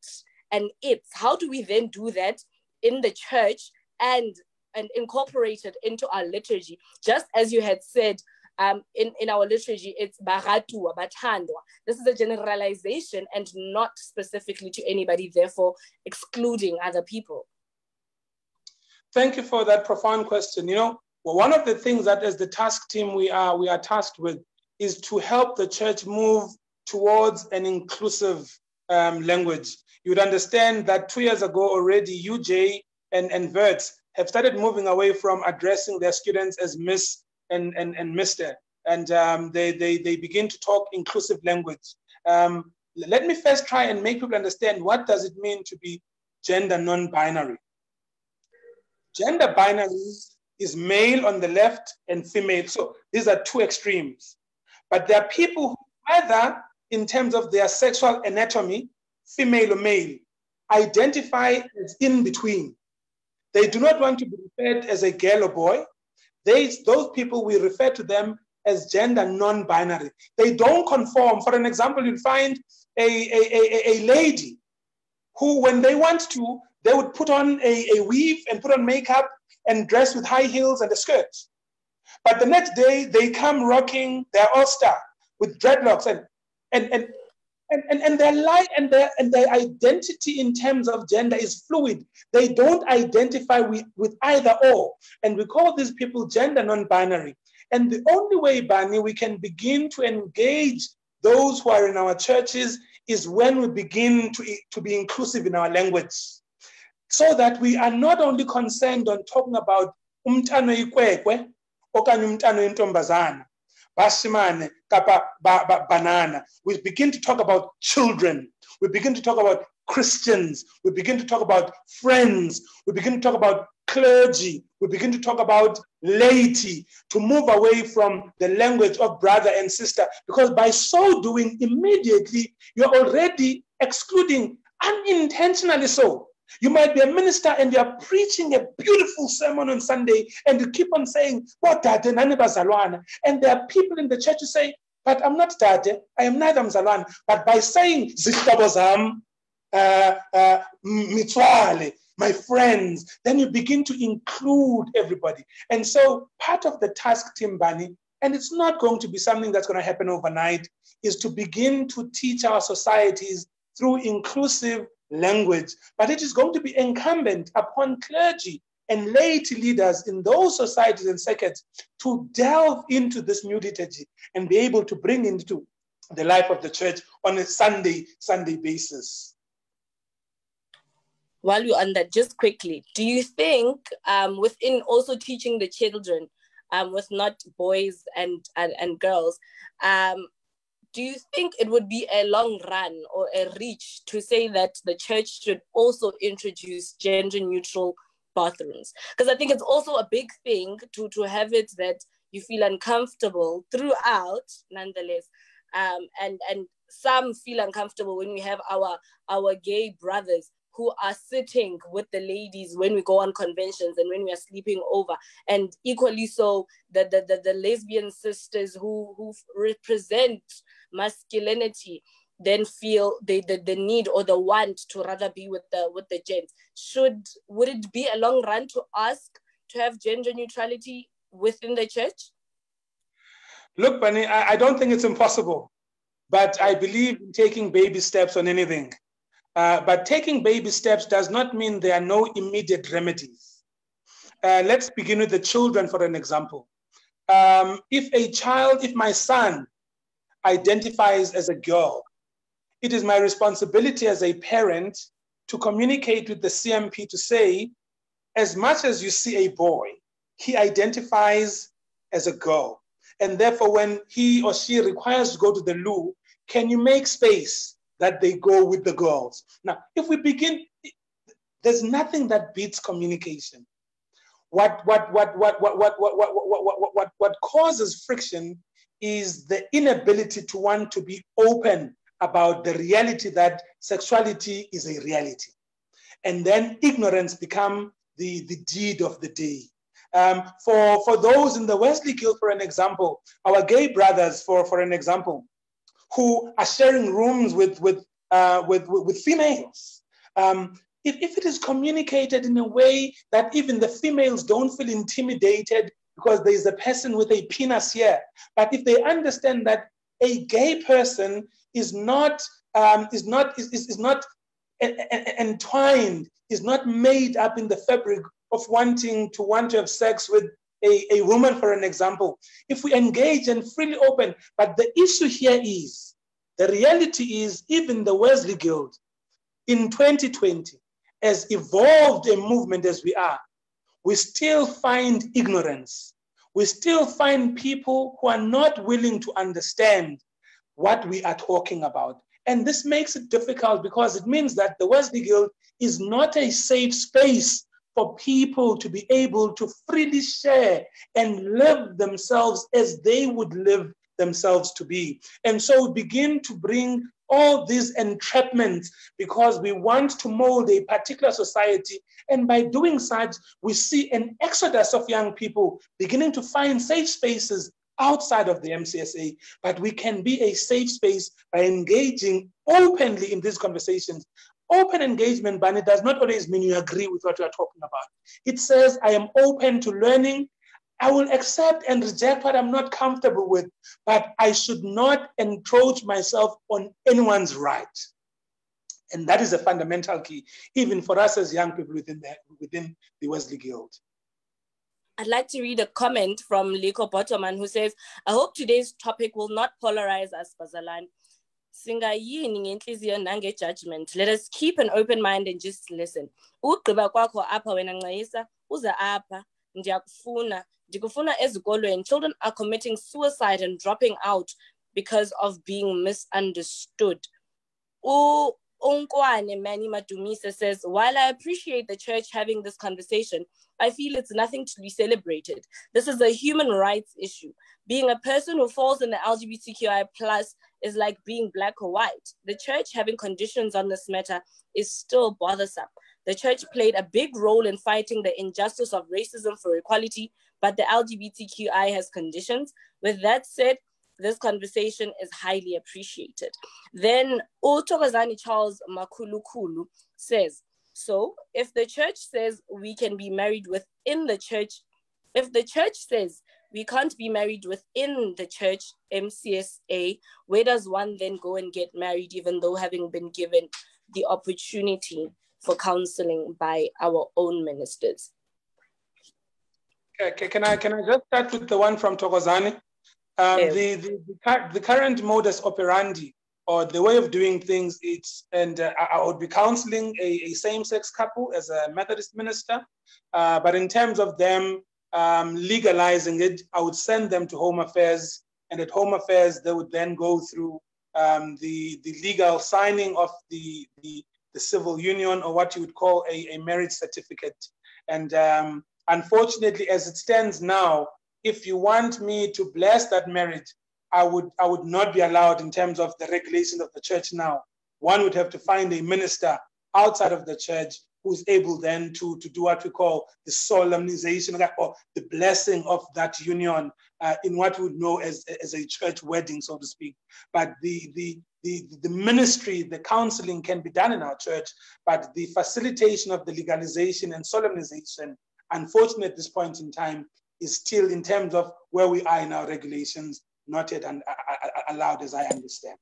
and its. How do we then do that in the church and incorporate it into our liturgy? Just as you had said, in our liturgy, it's baratua, bathandwa. This is a generalization and not specifically to anybody, therefore excluding other people. Thank you for that profound question. You know, one of the things that as the task team we are tasked with is to help the church move towards an inclusive language. You would understand that 2 years ago already, UJ and Vert have started moving away from addressing their students as Miss and Mr. And they begin to talk inclusive language. Let me first try and make people understand what does it mean to be gender non-binary. Gender binary is male on the left and female. So these are two extremes. But there are people who, whether in terms of their sexual anatomy, female or male, identify as in between. They do not want to be referred as a girl or boy. Those people, we refer to them as gender non-binary. They don't conform. For an example, you'll find a lady who, when they want to, they would put on a weave and put on makeup and dress with high heels and a skirt. But the next day, they come rocking their all-star with dreadlocks and their life and their identity in terms of gender is fluid. They don't identify with either or. And we call these people gender non-binary. And the only way, Bani, we can begin to engage those who are in our churches is when we begin to be inclusive in our language. So that we are not only concerned on talking about umntano ikwekwe okanye umntano intombazana, basimane kapa banana. We begin to talk about children. We begin to talk about Christians. We begin to talk about friends. We begin to talk about clergy. We begin to talk about laity, to move away from the language of brother and sister, because by so doing, immediately you're already excluding, unintentionally so. You might be a minister and you're preaching a beautiful sermon on Sunday and you keep on saying, and there are people in the church who say, but I'm not tate, I am neither mzalwane. But by saying zihlobo zam, mitswale, my friends, then you begin to include everybody. And so part of the task, Timbani, and it's not going to be something that's going to happen overnight, is to begin to teach our societies through inclusive language. But it is going to be incumbent upon clergy and laity leaders in those societies and circuits to delve into this new liturgy and be able to bring into the life of the church on a Sunday basis. While you're on that, just quickly, do you think within also teaching the children, with not boys and girls, do you think it would be a long run or a reach to say that the church should also introduce gender-neutral bathrooms? Because I think it's also a big thing to have it that you feel uncomfortable throughout, nonetheless. And some feel uncomfortable when we have our gay brothers who are sitting with the ladies when we go on conventions and when we are sleeping over. And equally so, the lesbian sisters who represent masculinity then feel the need or the want to rather be with the gents. Would it be a long run to ask to have gender neutrality within the church? Look, Bunny, I don't think it's impossible, but I believe in taking baby steps on anything. But taking baby steps does not mean there are no immediate remedies. Let's begin with the children for an example. If my son identifies as a girl, it is my responsibility as a parent to communicate with the CMP to say, as much as you see a boy, he identifies as a girl. And therefore, when he or she requires to go to the loo, can you make space that they go with the girls? Now, if we begin, there's nothing that beats communication. What causes friction is the inability to want to be open about the reality that sexuality is a reality. And then ignorance become the deed of the day. For those in the Wesley Guild, for an example, our gay brothers, for an example, who are sharing rooms with females. If it is communicated in a way that even the females don't feel intimidated because there is a person with a penis here, but if they understand that a gay person is not entwined, is not made up in the fabric of wanting to have sex with a woman, for an example, if we engage and freely open. But the issue here is, the reality is, even the Wesley Guild in 2020, as evolved a movement as we are, we still find ignorance. We still find people who are not willing to understand what we are talking about. And this makes it difficult because it means that the Wesley Guild is not a safe space for people to be able to freely share and live themselves as they would live themselves to be. And so we begin to bring all these entrapments because we want to mold a particular society. And by doing such, we see an exodus of young people beginning to find safe spaces outside of the MCSA. But we can be a safe space by engaging openly in these conversations. Open engagement, Bunny, does not always mean you agree with what you are talking about. It says, I am open to learning. I will accept and reject what I'm not comfortable with, but I should not encroach myself on anyone's right. And that is a fundamental key, even for us as young people within the Wesley Guild. I'd like to read a comment from Liko Bottoman, who says, I hope today's topic will not polarize us, Bazalan. Judgment. Let us keep an open mind and just listen. Children are committing suicide and dropping out because of being misunderstood. Onkwane Mani Madumisa says, while I appreciate the church having this conversation, I feel it's nothing to be celebrated. This is a human rights issue. Being a person who falls in the LGBTQI+ is like being black or white. The church having conditions on this matter is still bothersome. The church played a big role in fighting the injustice of racism for equality, but the LGBTQI has conditions. With that said, this conversation is highly appreciated. Then Uthokozani Charles Makulukulu says, so if the church says we can be married within the church, if the church says we can't be married within the church MCSA, where does one then go and get married, even though having been given the opportunity for counseling by our own ministers? Can I just start with the one from Thokozani? The current modus operandi, or the way of doing things, I would be counseling a same-sex couple as a Methodist minister, but in terms of them legalizing it, I would send them to Home Affairs, and at Home Affairs they would then go through the legal signing of the civil union, or what you would call a marriage certificate. And unfortunately, as it stands now, if you want me to bless that marriage, I would not be allowed in terms of the regulation of the church now. One would have to find a minister outside of the church who's able then to do what we call the solemnization or the blessing of that union in what we would know as a church wedding, so to speak. But the ministry, the counseling can be done in our church, but the facilitation of the legalization and solemnization, unfortunately at this point in time, is still, in terms of where we are in our regulations, not yet allowed, as I understand.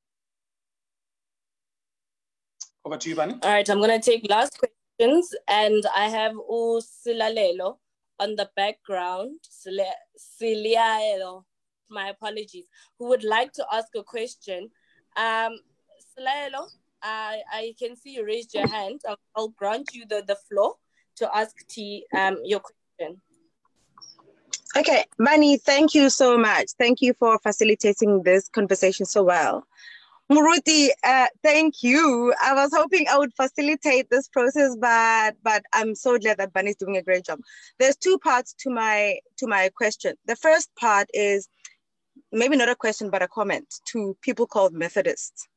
Over to you, Bani. All right, I'm going to take last questions, and I have Silalelo on the background. Siliaelo, my apologies, who would like to ask a question. Silalelo, I can see you raised your hand. I'll grant you the floor to ask T your question. Okay, Bani, thank you so much. Thank you for facilitating this conversation so well. Muruti, thank you. I was hoping I would facilitate this process, but I'm so glad that Bani is doing a great job. There's two parts to my question. The first part is maybe not a question, but a comment to people called Methodists.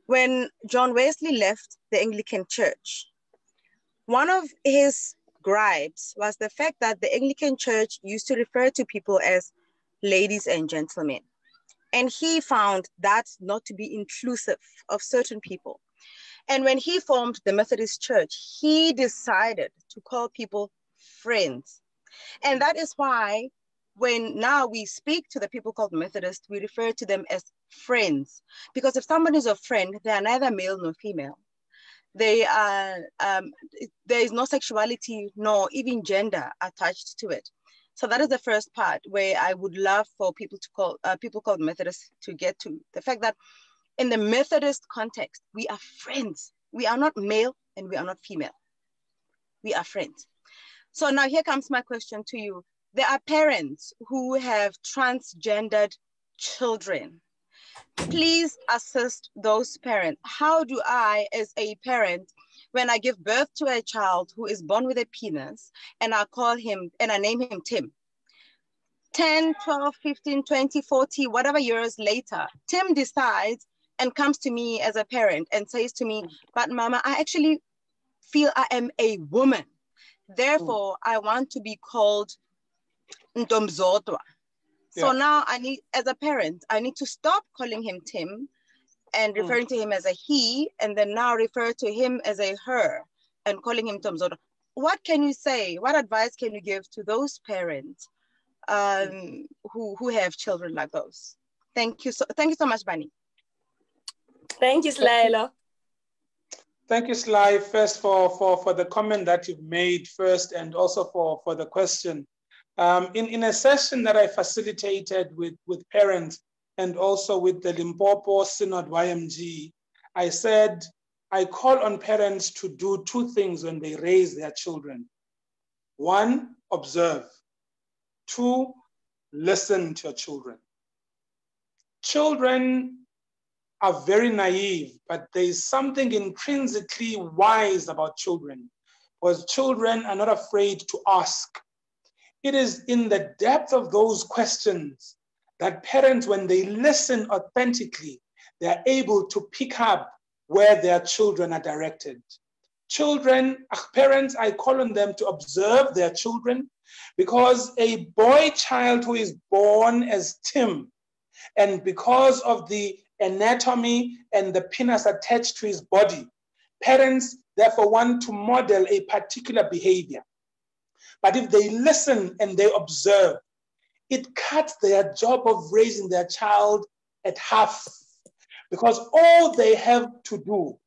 When John Wesley left the Anglican Church, one of his gripes was the fact that the Anglican Church used to refer to people as ladies and gentlemen. And he found that not to be inclusive of certain people. And when he formed the Methodist Church, he decided to call people friends. And that is why when now we speak to the people called Methodist, we refer to them as friends. Because if somebody is a friend, they are neither male nor female. They are, there is no sexuality nor even gender attached to it. So that is the first part where I would love for people to call people called Methodists to get to the fact that in the Methodist context, we are friends. We are not male and we are not female. We are friends. So now here comes my question to you. There are parents who have transgendered children. Please assist those parents. How do I, as a parent, when I give birth to a child who is born with a penis and I call him and I name him Tim, 10, 12, 15, 20, 40, whatever years later, Tim decides and comes to me as a parent and says to me, but Mama, I actually feel I am a woman. Therefore, I want to be called Ntomzodwa. So now I need, as a parent, I need to stop calling him Tim and referring to him as a he, and then now refer to him as a her and calling him Ntomzodwa. What can you say? What advice can you give to those parents who have children like those? Thank you so much, Bani. Thank you, Slayla. Thank you, Sly, first for the comment that you've made first, and also for the question. In a session that I facilitated with parents and also with the Limpopo Synod YMG, I said, I call on parents to do two things when they raise their children. One, observe. Two, listen to your children. Children are very naive, but there is something intrinsically wise about children, because children are not afraid to ask. It is in the depth of those questions that parents, when they listen authentically, they are able to pick up where their children are directed. Children, parents, I call on them to observe their children, because a boy child who is born as Tim And because of the anatomy and the penis attached to his body, parents therefore want to model a particular behavior. But if they listen and they observe, it cuts their job of raising their child at half, because all they have to do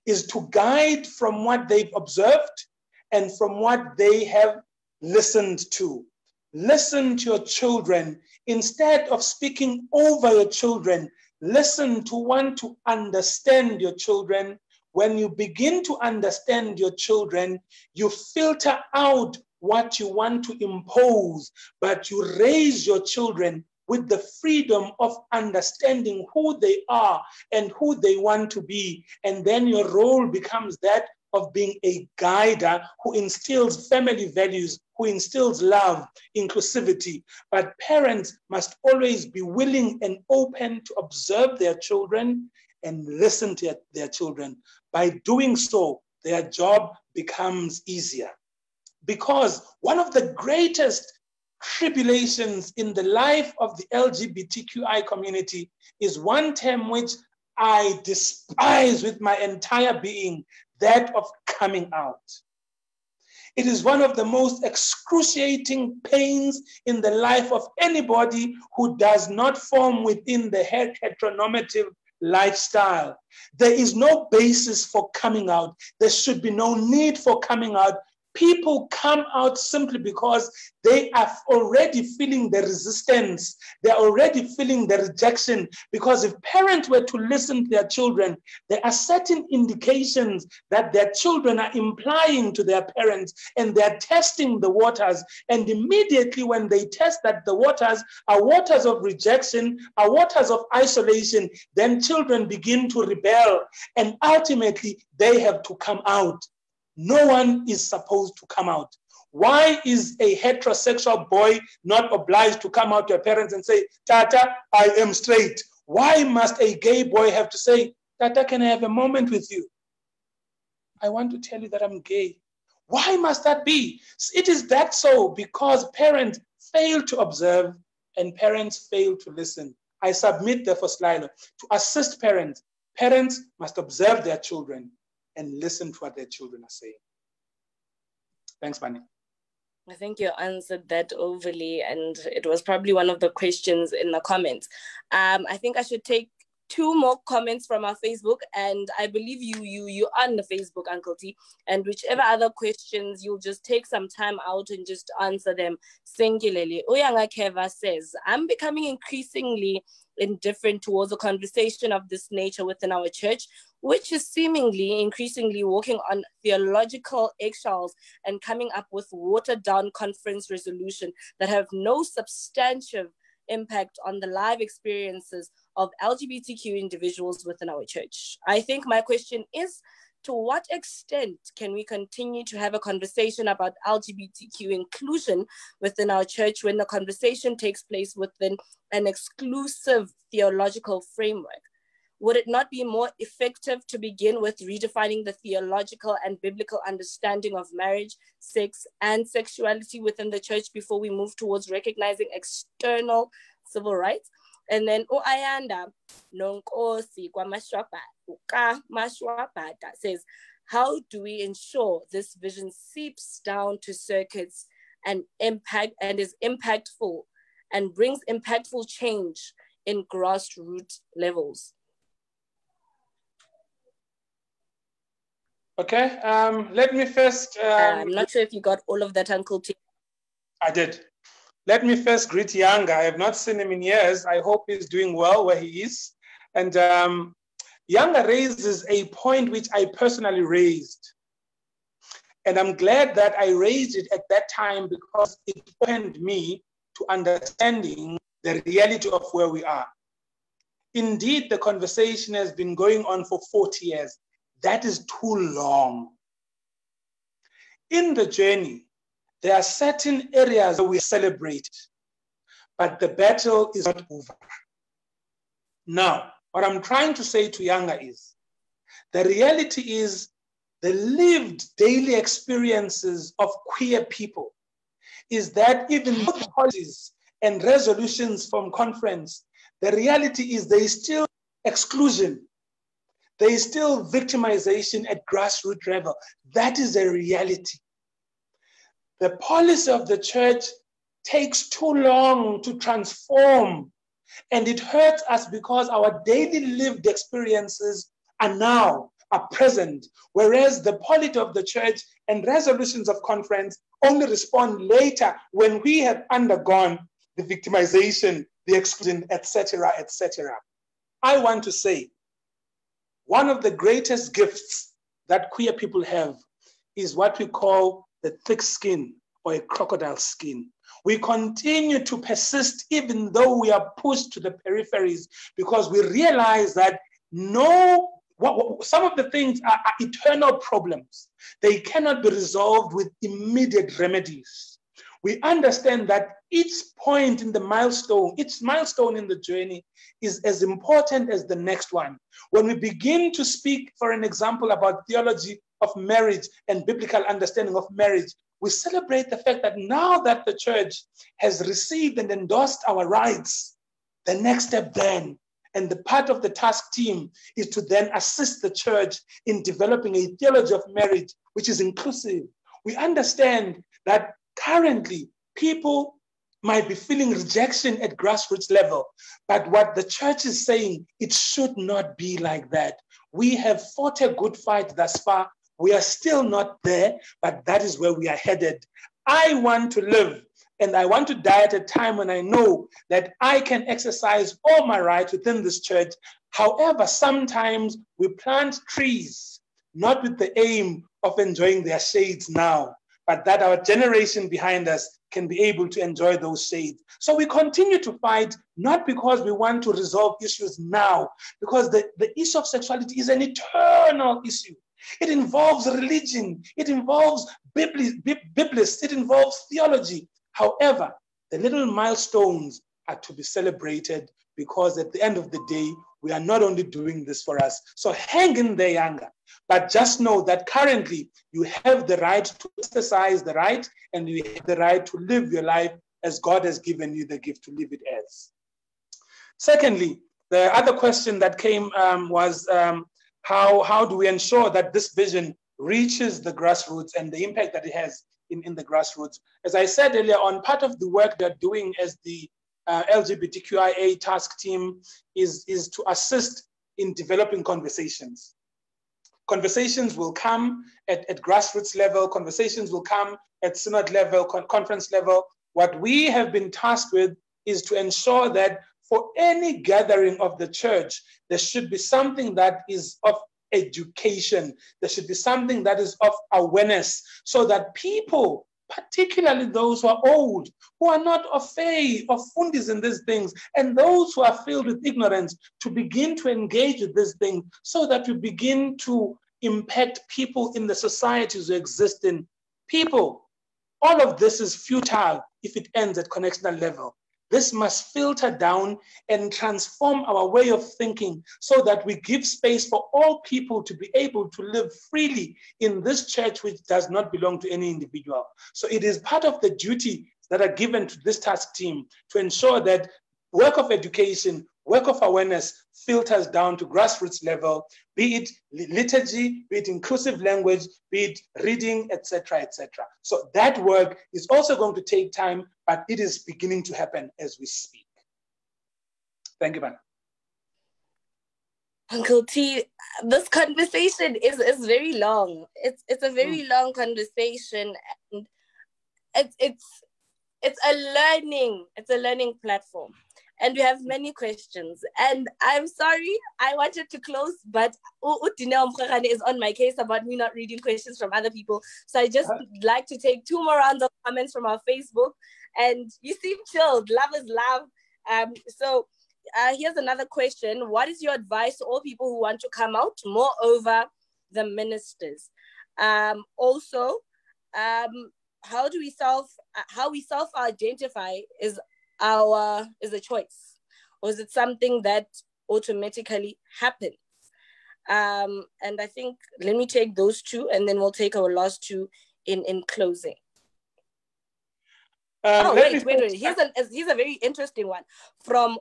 is to guide from what they've observed and from what they have listened to. Listen to your children. Instead of speaking over your children, listen to want to understand your children. When you begin to understand your children, you filter out what you want to impose, but you raise your children with the freedom of understanding who they are and who they want to be. And then your role becomes that of being a guider who instills family values, who instills love, inclusivity. But parents must always be willing and open to observe their children and listen to their children. By doing so, their job becomes easier. Because one of the greatest tribulations in the life of the LGBTQI community is one term which I despise with my entire being, that of coming out. It is one of the most excruciating pains in the life of anybody who does not form within the heteronormative lifestyle. There is no basis for coming out. There should be no need for coming out. People come out simply because they are already feeling the resistance. They're already feeling the rejection. Because if parents were to listen to their children, there are certain indications that their children are implying to their parents, and they're testing the waters. And immediately when they test that the waters are waters of rejection, are waters of isolation, then children begin to rebel, and ultimately they have to come out. No one is supposed to come out. Why is a heterosexual boy not obliged to come out to their parents and say, Tata, I am straight? Why must a gay boy have to say, Tata, can I have a moment with you? I want to tell you that I'm gay. Why must that be? It is that so because parents fail to observe and parents fail to listen. I submit therefore, Slylo, to assist parents. Parents must observe their children and listen to what their children are saying. Thanks, Bani. I think you answered that overly, and it was probably one of the questions in the comments. I think I should take two more comments from our Facebook, and I believe you are on the Facebook, Uncle T, and whichever other questions, you'll just take some time out and just answer them singularly. Uyanga Keva says, I'm becoming increasingly indifferent towards a conversation of this nature within our church, which is seemingly increasingly walking on theological eggshells and coming up with watered-down conference resolutions that have no substantive impact on the live experiences of LGBTQ individuals within our church. I think my question is, to what extent can we continue to have a conversation about LGBTQ inclusion within our church when the conversation takes place within an exclusive theological framework? Would it not be more effective to begin with redefining the theological and biblical understanding of marriage, sex, and sexuality within the church before we move towards recognizing external civil rights? And then Ayanda Nonkosi Mashwabata says, how do we ensure this vision seeps down to circuits and is impactful and brings impactful change in grassroots levels? Okay, let me first... I'm not sure if you got all of that, Uncle T. I did. Let me first greet Yanga. I have not seen him in years. I hope he's doing well where he is. And Yanga raises a point which I personally raised. And I'm glad that I raised it at that time because it opened me to understanding the reality of where we are. Indeed, the conversation has been going on for 40 years. That is too long. In the journey, there are certain areas where we celebrate, but the battle is not over. Now, what I'm trying to say to Yanga is, the reality is the lived daily experiences of queer people is that even policies and resolutions from conference, The reality is there is still exclusion. There is still victimization at grassroots level. That is a reality. The policy of the church takes too long to transform, and it hurts us because our daily lived experiences are present, whereas the polity of the church and resolutions of conference only respond later when we have undergone the victimization, the exclusion, etc., etc. I want to say, one of the greatest gifts that queer people have is what we call the thick skin or a crocodile skin. We continue to persist even though we are pushed to the peripheries because we realize that some of the things are eternal problems. They cannot be resolved with immediate remedies. We understand that each point in the milestone, each milestone in the journey is as important as the next one. When we begin to speak, for an example, about theology of marriage and biblical understanding of marriage, we celebrate the fact that now that the church has received and endorsed our rights, the next step then, and the part of the task team, is to then assist the church in developing a theology of marriage which is inclusive. We understand that currently people might be feeling rejection at grassroots level, but what the church is saying, it should not be like that. We have fought a good fight thus far. We are still not there, but that is where we are headed. I want to live and I want to die at a time when I know that I can exercise all my rights within this church. However, sometimes we plant trees, not with the aim of enjoying their shades now, but that our generation behind us can be able to enjoy those shades. So we continue to fight, not because we want to resolve issues now, because the issue of sexuality is an eternal issue. It involves religion, it involves biblists, it involves theology. However, the little milestones are to be celebrated because at the end of the day, we are not only doing this for us. So hang in there, younger. But just know that currently you have the right to exercise the right and you have the right to live your life as God has given you the gift to live it as. Secondly, the other question that came was how do we ensure that this vision reaches the grassroots and the impact that it has in the grassroots? As I said earlier on, part of the work they're doing as the LGBTQIA task team is to assist in developing conversations. Conversations will come at grassroots level, conversations will come at synod level, conference level. What we have been tasked with is to ensure that for any gathering of the church, there should be something that is of education. There should be something that is of awareness so that people, particularly those who are old, who are not of faith, of fundis in these things, and those who are filled with ignorance, to begin to engage with these things so that we begin to impact people in the societies who exist in. People, all of this is futile if it ends at connectional level. This must filter down and transform our way of thinking so that we give space for all people to be able to live freely in this church which does not belong to any individual. So it is part of the duty that are given to this task team to ensure that work of education, work of awareness filters down to grassroots level, be it liturgy, be it inclusive language, be it reading, etc., etc. So that work is also going to take time, but it is beginning to happen as we speak. Thank you, man. Uncle T, this conversation is very long. It's a very long conversation, and it's a learning platform. And we have many questions. And I'm sorry, I wanted to close, but Udine is on my case about me not reading questions from other people. So I just like to take 2 more rounds of comments from our Facebook. And you seem chilled. Love is love. So here's another question. What is your advice to all people who want to come out? Moreover, the ministers. Also, how we self-identify is a choice, or is it something that automatically happens? And I think let me take those 2, and then we'll take our last 2 in closing. Wait. Here's a very interesting one from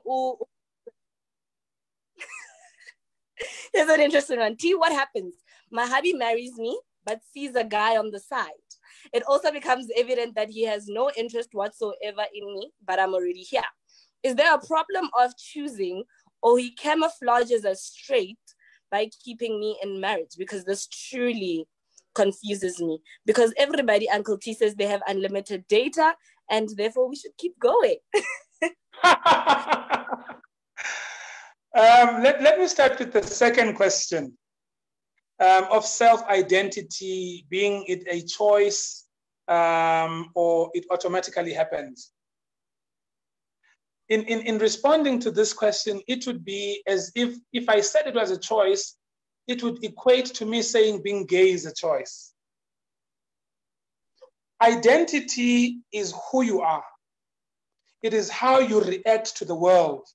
Here's an interesting one. T, what happens? My hubby marries me, but sees a guy on the side. It also becomes evident that he has no interest whatsoever in me, but I'm already here. Is there a problem of choosing, or he camouflages as straight by keeping me in marriage? Because this truly confuses me. Because everybody, Uncle T, says they have unlimited data, and therefore we should keep going. Let me start with the second question of self-identity, being it a choice or it automatically happens. In responding to this question, it would be as if I said it was a choice, it would equate to me saying being gay is a choice. Identity is who you are. It is how you react to the world.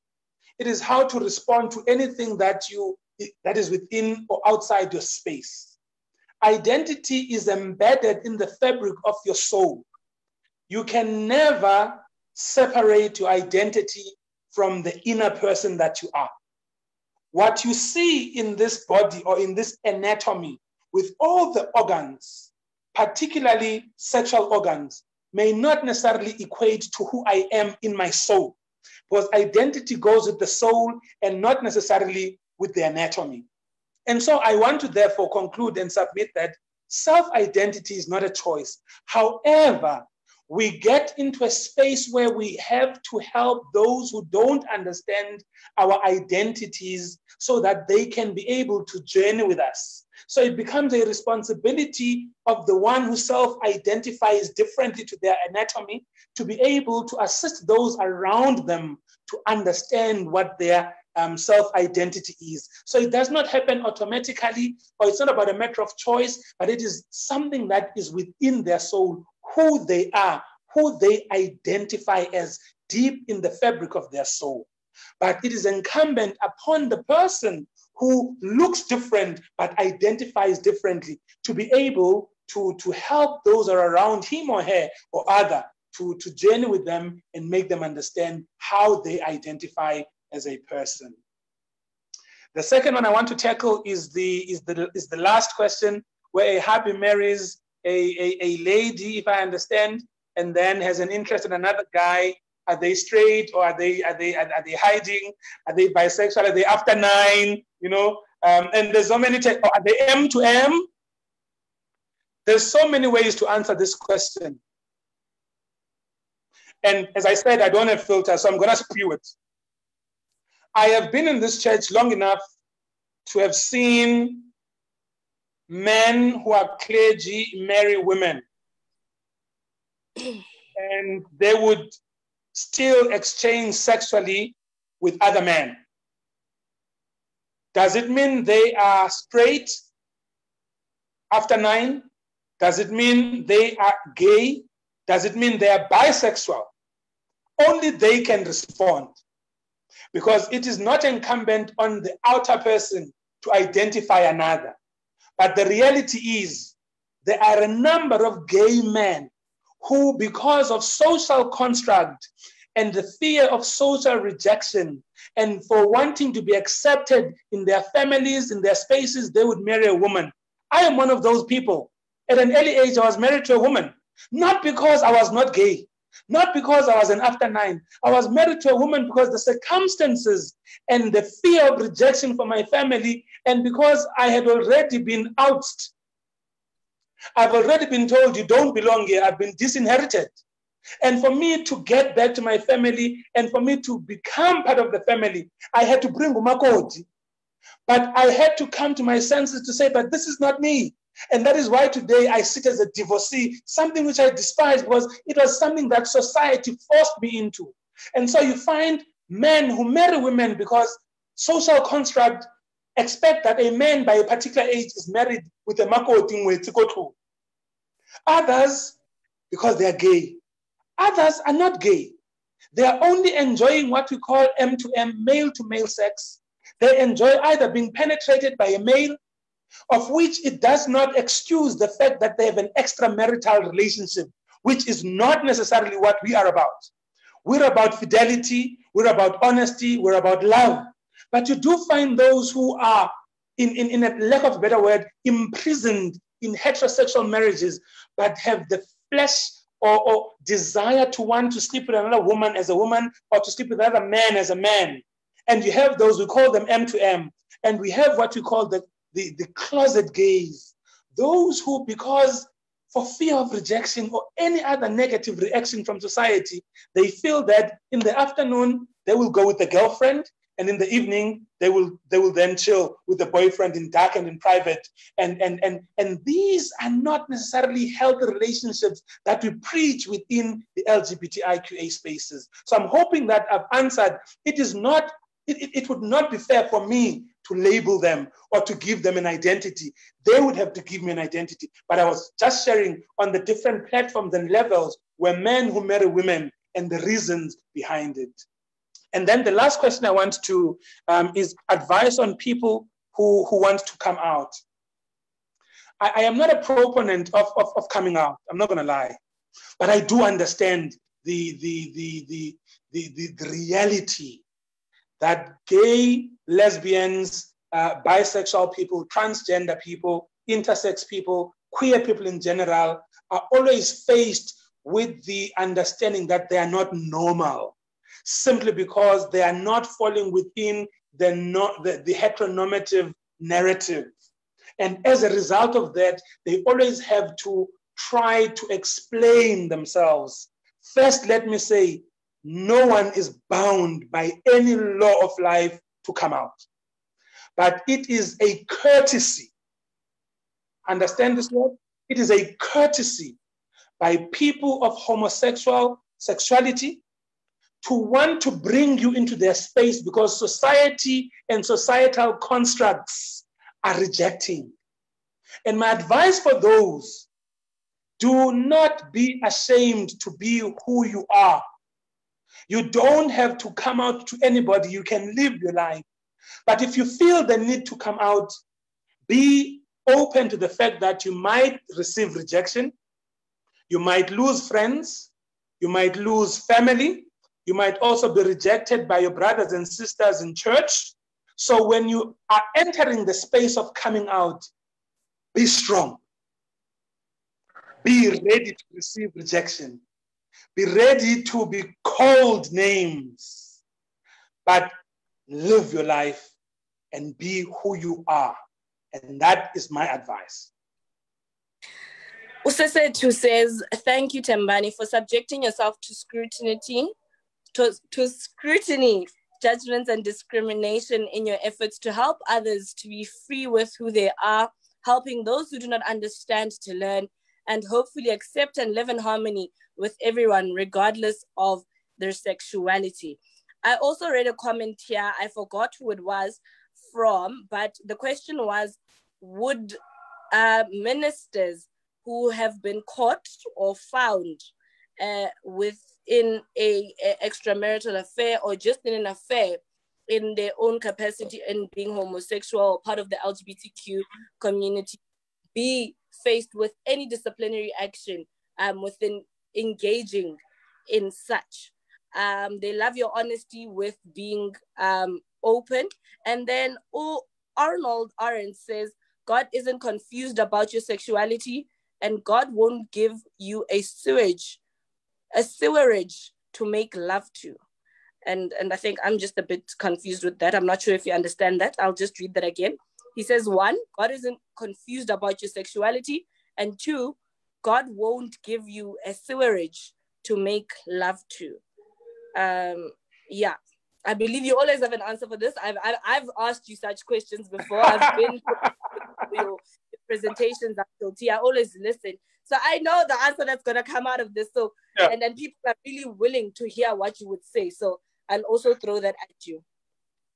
It is how to respond to anything that is within or outside your space. Identity is embedded in the fabric of your soul. You can never separate your identity from the inner person that you are. What you see in this body or in this anatomy with all the organs, particularly sexual organs, may not necessarily equate to who I am in my soul, because identity goes with the soul and not necessarily with the anatomy. And so I want to therefore conclude and submit that self-identity is not a choice. However, we get into a space where we have to help those who don't understand our identities so that they can be able to journey with us. So it becomes a responsibility of the one who self-identifies differently to their anatomy to be able to assist those around them to understand what their self-identity is. So it does not happen automatically, or it's not about a matter of choice, but it is something that is within their soul, who they are, who they identify as deep in the fabric of their soul. But it is incumbent upon the person who looks different but identifies differently to be able to help those that are around him or her or other to journey with them and make them understand how they identify as a person. The second one I want to tackle is the last question, where a hubby marries a lady, if I understand, and then has an interest in another guy. Are they straight, or are they hiding? Are they bisexual? Are they after 9? You know, and there's so many. Are they M to M? There's so many ways to answer this question. And as I said, I don't have filters, so I'm going to spew it. I have been in this church long enough to have seen men who are clergy marry women. And they would still exchange sexually with other men. Does it mean they are straight after 9? Does it mean they are gay? Does it mean they are bisexual? Only they can respond, because it is not incumbent on the outer person to identify another. But the reality is there are a number of gay men who, because of social construct and the fear of social rejection, and for wanting to be accepted in their families, in their spaces, they would marry a woman. I am one of those people. At an early age, I was married to a woman, not because I was not gay, not because I was an after 9. I was married to a woman because the circumstances and the fear of rejection from my family, and because I had already been outed. I've already been told you don't belong here. I've been disinherited. And for me to get back to my family and for me to become part of the family, I had to bring umakoti. But I had to come to my senses to say, but this is not me. And that is why today I sit as a divorcee, something which I despise because it was something that society forced me into. And so you find men who marry women because social construct expect that a man by a particular age is married with a makoti. Others, because they are gay. Others are not gay. They are only enjoying what we call M to M, male to male sex. They enjoy either being penetrated by a male, of which it does not excuse the fact that they have an extramarital relationship, which is not necessarily what we are about. We're about fidelity, we're about honesty, we're about love. But you do find those who are, in a lack of a better word, imprisoned in heterosexual marriages, but have the flesh or desire to want to sleep with another woman as a woman, or to sleep with another man as a man. And you have those, we call them M to M. And we have what we call the closet gays. Those who, because for fear of rejection or any other negative reaction from society, they feel that in the afternoon, they will go with the girlfriend, and in the evening, they will then chill with the boyfriend in dark and in private. And these are not necessarily healthy relationships that we preach within the LGBTIQA spaces. So I'm hoping that I've answered. It would not be fair for me to label them or to give them an identity. They would have to give me an identity. But I was just sharing on the different platforms and levels where men who marry women and the reasons behind it. And then the last question I want to is advice on people who want to come out. I am not a proponent of coming out. I'm not going to lie, but I do understand the reality that gay, lesbians, bisexual people, transgender people, intersex people, queer people in general are always faced with the understanding that they are not normal, simply because they are not falling within the heteronormative narrative. And as a result of that, they always have to try to explain themselves. First, let me say, no one is bound by any law of life to come out. But it is a courtesy. Understand this word? It is a courtesy by people of homosexual sexuality to want to bring you into their space, because society and societal constructs are rejecting. And my advice for those, do not be ashamed to be who you are. You don't have to come out to anybody. You can live your life. But if you feel the need to come out, be open to the fact that you might receive rejection. You might lose friends. You might lose family. You might also be rejected by your brothers and sisters in church. So when you are entering the space of coming out, be strong. Be ready to receive rejection. Be ready to be called names, but live your life and be who you are. And that is my advice. Usesetu says, thank you, Tembani, for subjecting yourself to scrutiny, judgments, and discrimination in your efforts to help others to be free with who they are, helping those who do not understand to learn, and hopefully accept and live in harmony with everyone, regardless of their sexuality. I also read a comment here. I forgot who it was from, but the question was, would ministers who have been caught or found within a extramarital affair or just in an affair in their own capacity in being homosexual or part of the LGBTQ community be faced with any disciplinary action within engaging in such? They love your honesty with being open. And then Arnold Arendt says, God isn't confused about your sexuality, and God won't give you a sewerage to make love to. And I think I'm just a bit confused with that. I'm not sure if you understand that. I'll just read that again. He says, 1, God isn't confused about your sexuality. And 2, God won't give you a sewerage to make love to. Yeah, I believe you always have an answer for this. I've asked you such questions before. I've been to your presentations until T. I always listen. So I know the answer that's going to come out of this. So, yeah. And then people are really willing to hear what you would say. So I'll also throw that at you.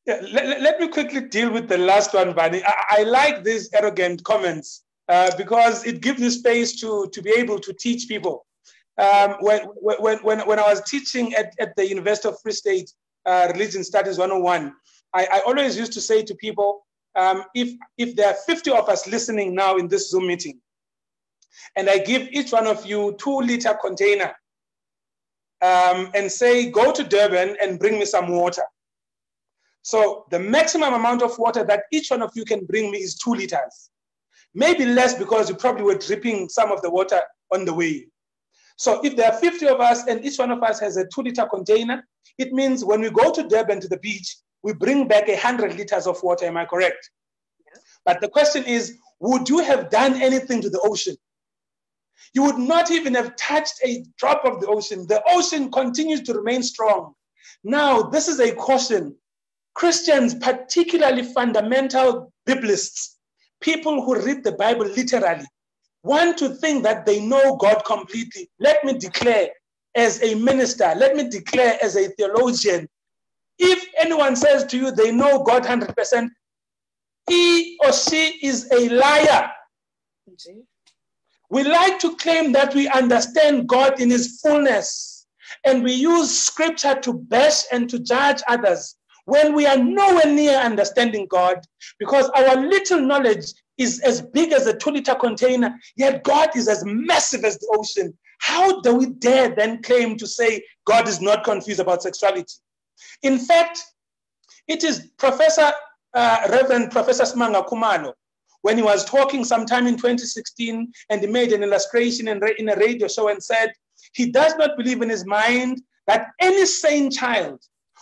Yeah, let me quickly deal with the last one, Bani. I like these arrogant comments because it gives you space to be able to teach people. When I was teaching at the University of Free State Religion Studies 101, I always used to say to people, if there are 50 of us listening now in this Zoom meeting, and I give each one of you 2-liter container and say, go to Durban and bring me some water. So the maximum amount of water that each one of you can bring me is 2 liters. Maybe less because you probably were dripping some of the water on the way. So if there are 50 of us and each one of us has a 2-liter container, it means when we go to Durban to the beach, we bring back 100 liters of water. Am I correct? Yeah. But the question is, would you have done anything to the ocean? You would not even have touched a drop of the ocean. The ocean continues to remain strong. Now, this is a caution. Christians, particularly fundamental Biblists, people who read the Bible literally, want to think that they know God completely. Let me declare as a minister, let me declare as a theologian, if anyone says to you they know God 100%, he or she is a liar. Okay. We like to claim that we understand God in his fullness, and we use scripture to bash and to judge others when we are nowhere near understanding God, because our little knowledge is as big as a 2-liter container, yet God is as massive as the ocean. How do we dare then claim to say God is not confused about sexuality? In fact, it is Reverend Professor Smanga Kumalo, when he was talking sometime in 2016, and he made an illustration in a radio show and said, he does not believe in his mind that any sane child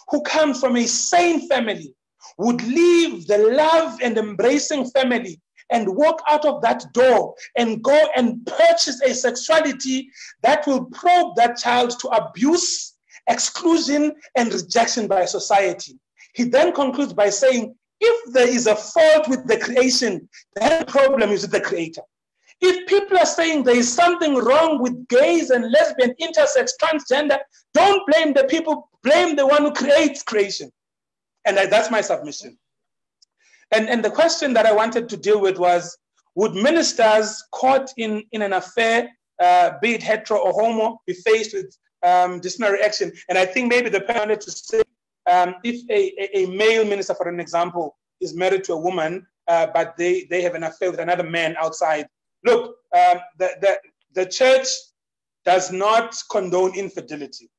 who comes from a sane family would leave the love and embracing family and walk out of that door and go and purchase a sexuality that will probe that child to abuse, exclusion, and rejection by society. He then concludes by saying, if there is a fault with the creation, then the problem is with the creator. If people are saying there is something wrong with gays and lesbian, intersex, transgender, don't blame the people, blame the one who creates creation. And that's my submission. And the question that I wanted to deal with was, would ministers caught in an affair, be it hetero or homo, be faced with disciplinary action? And I think maybe the parent wanted to say, if a male minister, for an example, is married to a woman, but they have an affair with another man outside. Look, the church does not condone infidelity.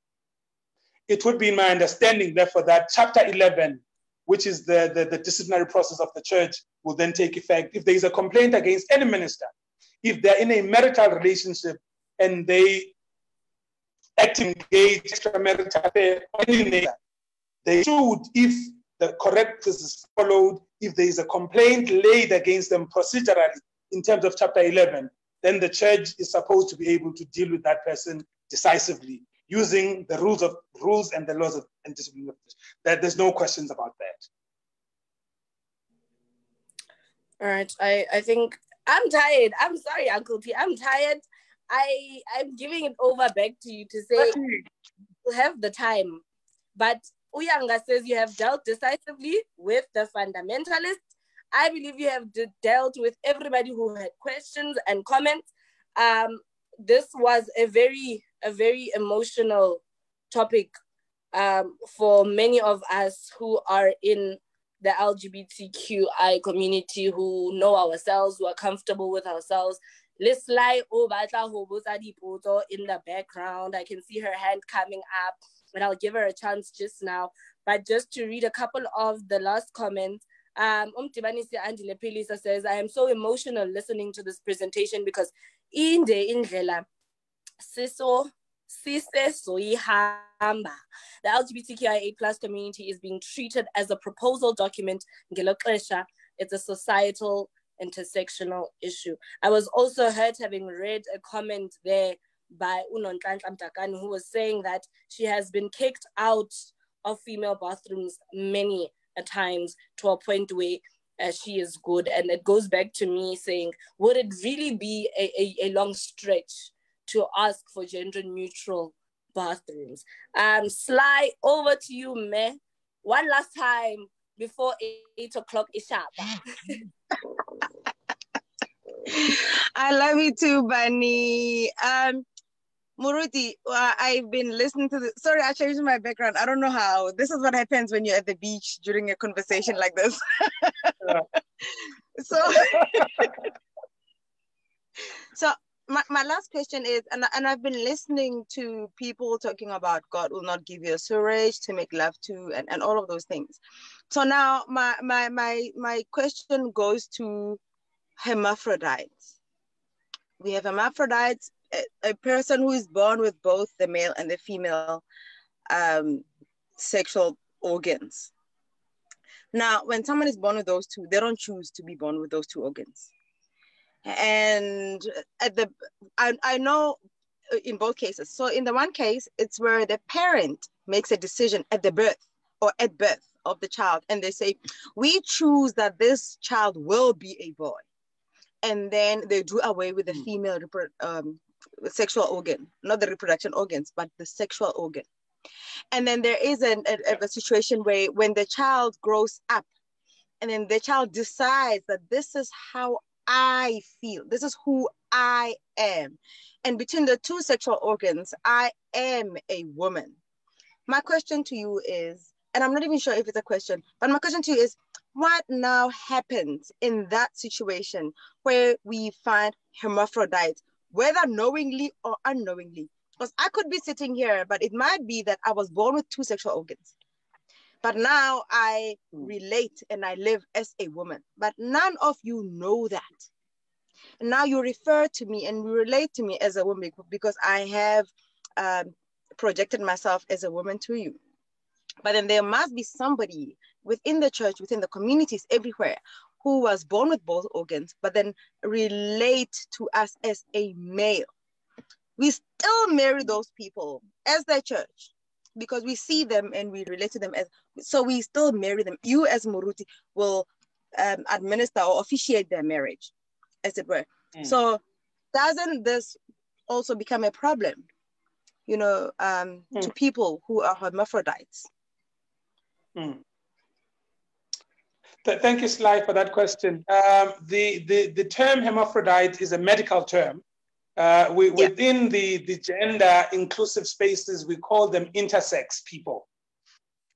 It would be in my understanding, therefore, that chapter 11, which is the disciplinary process of the church, will then take effect. If there is a complaint against any minister, if they're in a marital relationship and they act engaged extramarital affair, they should, if the correct process is followed, if there is a complaint laid against them procedurally in terms of chapter 11, then the church is supposed to be able to deal with that person decisively using the rules and the laws of and discipline. That there's no questions about that. All right, I think I'm tired. I'm sorry, Uncle T. I'm tired. I'm giving it over back to you to say you have the time. But Uyanga says you have dealt decisively with the fundamentalists. I believe you have dealt with everybody who had questions and comments. This was a very emotional topic for many of us who are in the LGBTQI community, who know ourselves, who are comfortable with ourselves. Leslai Obata in the background. I can see her hand coming up, but I'll give her a chance just now. But just to read a couple of the last comments, Umtibanisi Andile Pilisa says, I am so emotional listening to this presentation because in the indlela the LGBTQIA+ community is being treated as a proposal document. It's a societal intersectional issue. I was also hurt having read a comment there by Unonhlanhla Mtakani, who was saying that she has been kicked out of female bathrooms many a times to a point where she is good. And it goes back to me saying, would it really be a long stretch to ask for gender neutral bathrooms? Sly, over to you, me. One last time before 8 o'clock is sharp. I love you too, Bunny. Muruti, I've been listening to this. Sorry, I changed my background. I don't know how. This is what happens when you're at the beach during a conversation like this. So my last question is, and I've been listening to people talking about God will not give you a surge to make love to, and all of those things. So now my question goes to hermaphrodites. We have hermaphrodites, a person who is born with both the male and the female sexual organs. Now, when someone is born with those two, they don't choose to be born with those two organs. And I know in both cases. So in the one case, it's where the parent makes a decision at the birth or at birth of the child, and they say, we choose that this child will be a boy. And then they do away with the female sexual organ, not the reproduction organs, but the sexual organ. And then there is a situation where when the child grows up, and then the child decides that this is how I feel, this is who I am. And between the two sexual organs, I am a woman. My question to you is, and I'm not even sure if it's a question, but my question to you is, what now happens in that situation where we find hermaphrodites, whether knowingly or unknowingly? Because I could be sitting here, but it might be that I was born with two sexual organs. But now I relate and I live as a woman. But none of you know that. And now you refer to me and relate to me as a woman because I have projected myself as a woman to you. But then there must be somebody within the church, within the communities everywhere, who was born with both organs, but then relate to us as a male. We still marry those people as their church because we see them and we relate to them as, so we still marry them. You as Muruti will administer or officiate their marriage, as it were. So doesn't this also become a problem, you know, to people who are hermaphrodites? Thank you, Sly, for that question. The term hermaphrodite is a medical term. Within the gender inclusive spaces, we call them intersex people.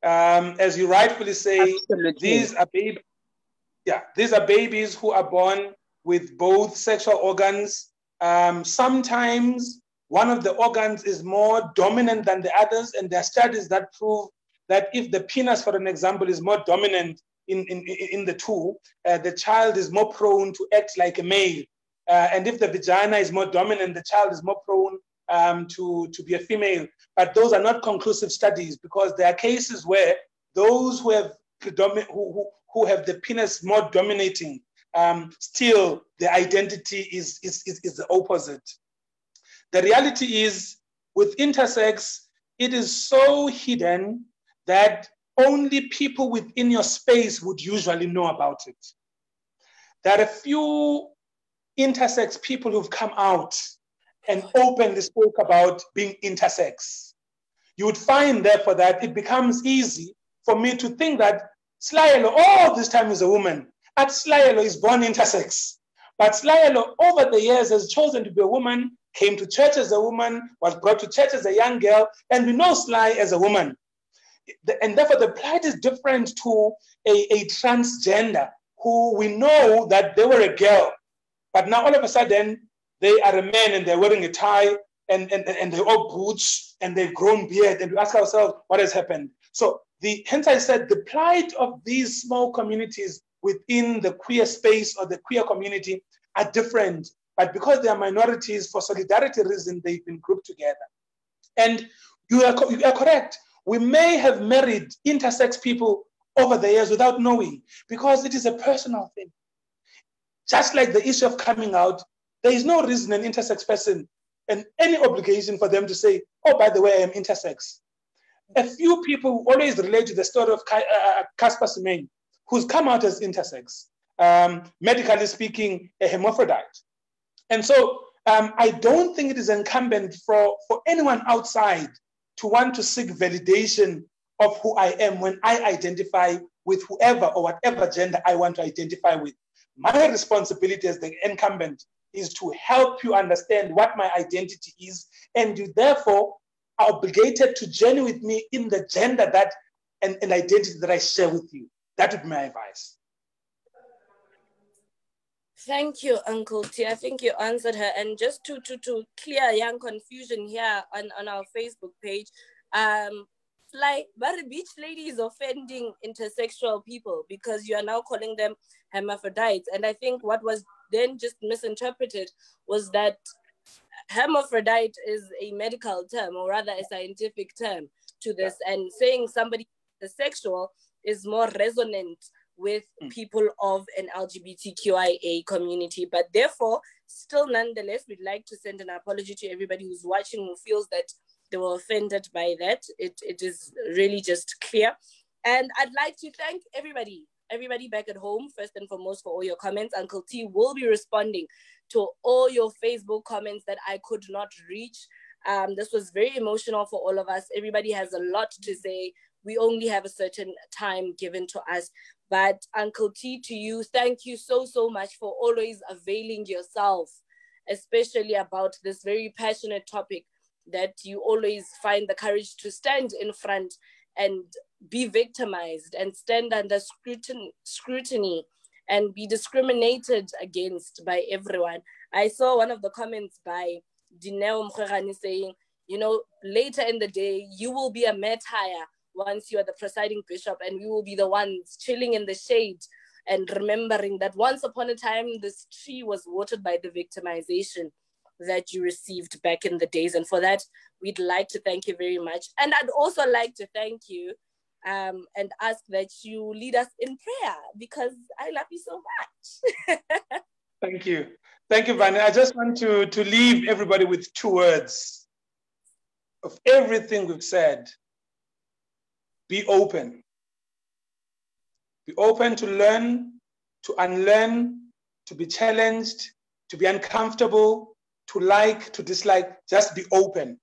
As you rightfully say, these are babies who are born with both sexual organs. Sometimes one of the organs is more dominant than the others, and there are studies that prove that if the penis, for an example, is more dominant in the two, the child is more prone to act like a male. And if the vagina is more dominant, the child is more prone to be a female. But those are not conclusive studies because there are cases where those who have who have the penis more dominating, still the identity is the opposite. The reality is with intersex, it is so hidden that only people within your space would usually know about it. There are a few intersex people who've come out and openly spoke about being intersex. You would find, therefore, that it becomes easy for me to think that Slyelo all this time is a woman, and Slyelo is born intersex. But Slyelo, over the years, has chosen to be a woman, came to church as a woman, was brought to church as a young girl, and we know Sly as a woman. And therefore, the plight is different to a transgender who we know that they were a girl, but now all of a sudden they are a man and they're wearing a tie and they're all boots and they've grown beard, and we ask ourselves, what has happened? So hence I said the plight of these small communities within the queer space or the queer community are different, but because they are minorities, for solidarity reasons, they've been grouped together. And you are correct. We may have married intersex people over the years without knowing, because it is a personal thing. Just like the issue of coming out, there is no reason an intersex person and any obligation for them to say, oh, by the way, I am intersex. A few people always relate to the story of Caspar Semenya, who's come out as intersex, medically speaking, a hermaphrodite. And so I don't think it is incumbent for anyone outside to want to seek validation of who I am when I identify with whoever or whatever gender I want to identify with. My responsibility as the incumbent is to help you understand what my identity is, and you therefore are obligated to journey with me in the gender that and identity that I share with you. That would be my advice. Thank you, Uncle T. I think you answered her. And just to clear young confusion here on our Facebook page, like, but the beach lady is offending intersexual people because you are now calling them hermaphrodites. And I think what was then just misinterpreted was that hermaphrodite is a medical term, or rather a scientific term to this, and saying somebody is sexual is more resonant with people of an LGBTQIA community. But therefore, still nonetheless, we'd like to send an apology to everybody who's watching who feels that they were offended by that. It is really just clear. And I'd like to thank everybody back at home, first and foremost, for all your comments. Uncle T will be responding to all your Facebook comments that I could not reach. This was very emotional for all of us. Everybody has a lot to say. We only have a certain time given to us. But Uncle T, to you, thank you so much for always availing yourself, especially about this very passionate topic, that you always find the courage to stand in front and be victimized and stand under scrutiny and be discriminated against by everyone. I saw one of the comments by Dineo Mkhwerane saying, you know, later in the day, you will be a martyr once you are the presiding bishop, and we will be the ones chilling in the shade and remembering that once upon a time, this tree was watered by the victimization that you received back in the days. And for that, we'd like to thank you very much. And I'd also like to thank you and ask that you lead us in prayer, because I love you so much. Thank you. Thank you, Vani. I just want to leave everybody with 2 words of everything we've said. Be open. Be open to learn, to unlearn, to be challenged, to be uncomfortable, to like, to dislike. Just be open.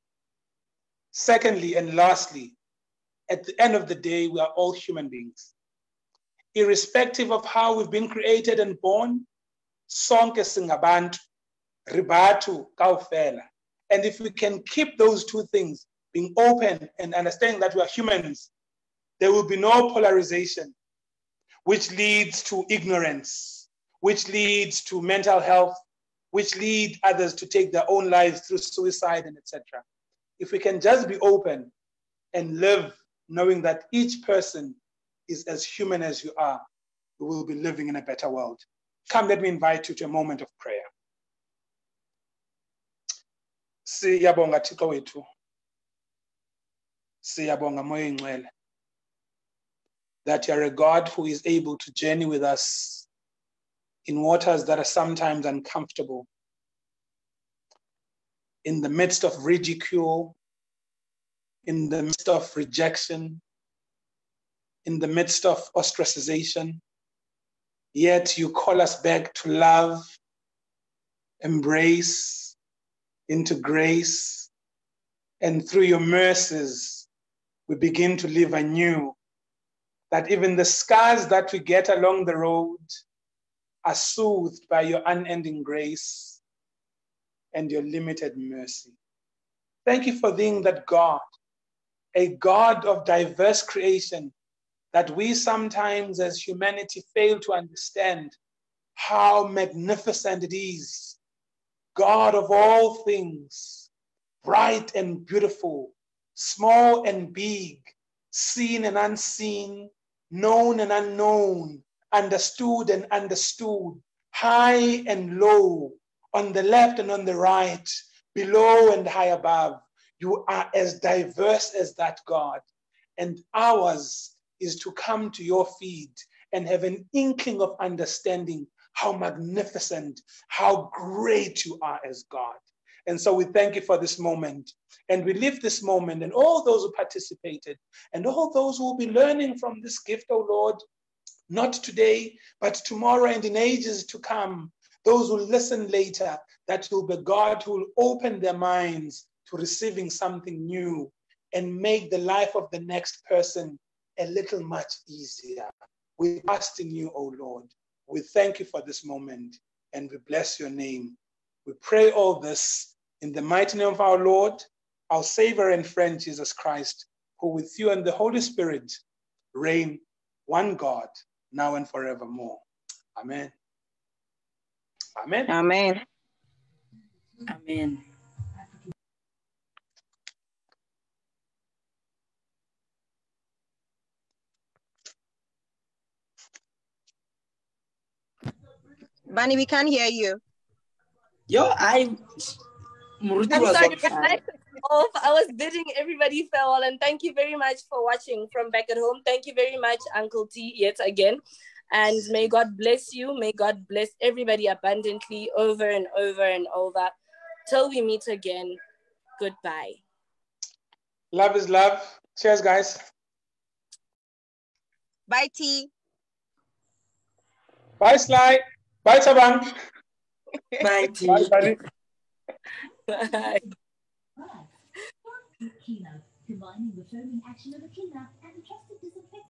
Secondly and lastly, at the end of the day, we are all human beings. Irrespective of how we've been created and born, sonke singabantu, ribatu kaufela. And if we can keep those 2 things, being open and understanding that we are humans, there will be no polarization, which leads to ignorance, which leads to mental health, which lead others to take their own lives through suicide and etc. If we can just be open and live knowing that each person is as human as you are, we will be living in a better world. Come, let me invite you to a moment of prayer. Siyabonga Thixo wethu. Siyabonga Moya Ngcwele, that you are a God who is able to journey with us in waters that are sometimes uncomfortable, in the midst of ridicule, in the midst of rejection, in the midst of ostracization. Yet you call us back to love, embrace, into grace, and through your mercies, we begin to live anew. That even the scars that we get along the road are soothed by your unending grace and your limited mercy. Thank you for being that God, a God of diverse creation, that we sometimes as humanity fail to understand how magnificent it is. God of all things, bright and beautiful, small and big, seen and unseen, known and unknown, understood and understood, high and low, on the left and on the right, below and high above. You are as diverse as that, God. And ours is to come to your feet and have an inkling of understanding how magnificent, how great you are as God. And so we thank you for this moment. And we live this moment and all those who participated and all those who will be learning from this gift, oh Lord, not today, but tomorrow and in ages to come. Those who listen later, that will be God who will open their minds to receiving something new and make the life of the next person a little much easier. We trust in you, O Lord. We thank you for this moment and we bless your name. We pray all this in the mighty name of our Lord, our Savior and friend, Jesus Christ, who with you and the Holy Spirit reign one God, now and forevermore. Amen. Amen. Amen. Amen. Bunny, we can't hear you. I'm sorry, I was bidding everybody farewell, and thank you very much for watching from back at home. Thank you very much, Uncle T, yet again. And may God bless you. May God bless everybody abundantly over and over and over. Till we meet again. Goodbye. Love is love. Cheers, guys. Bye, T. Bye, Sly. Bye, Sabang. Bye, T. Bye, buddy. Bye. Keynote, combining the foaming action of a keynote and the trusted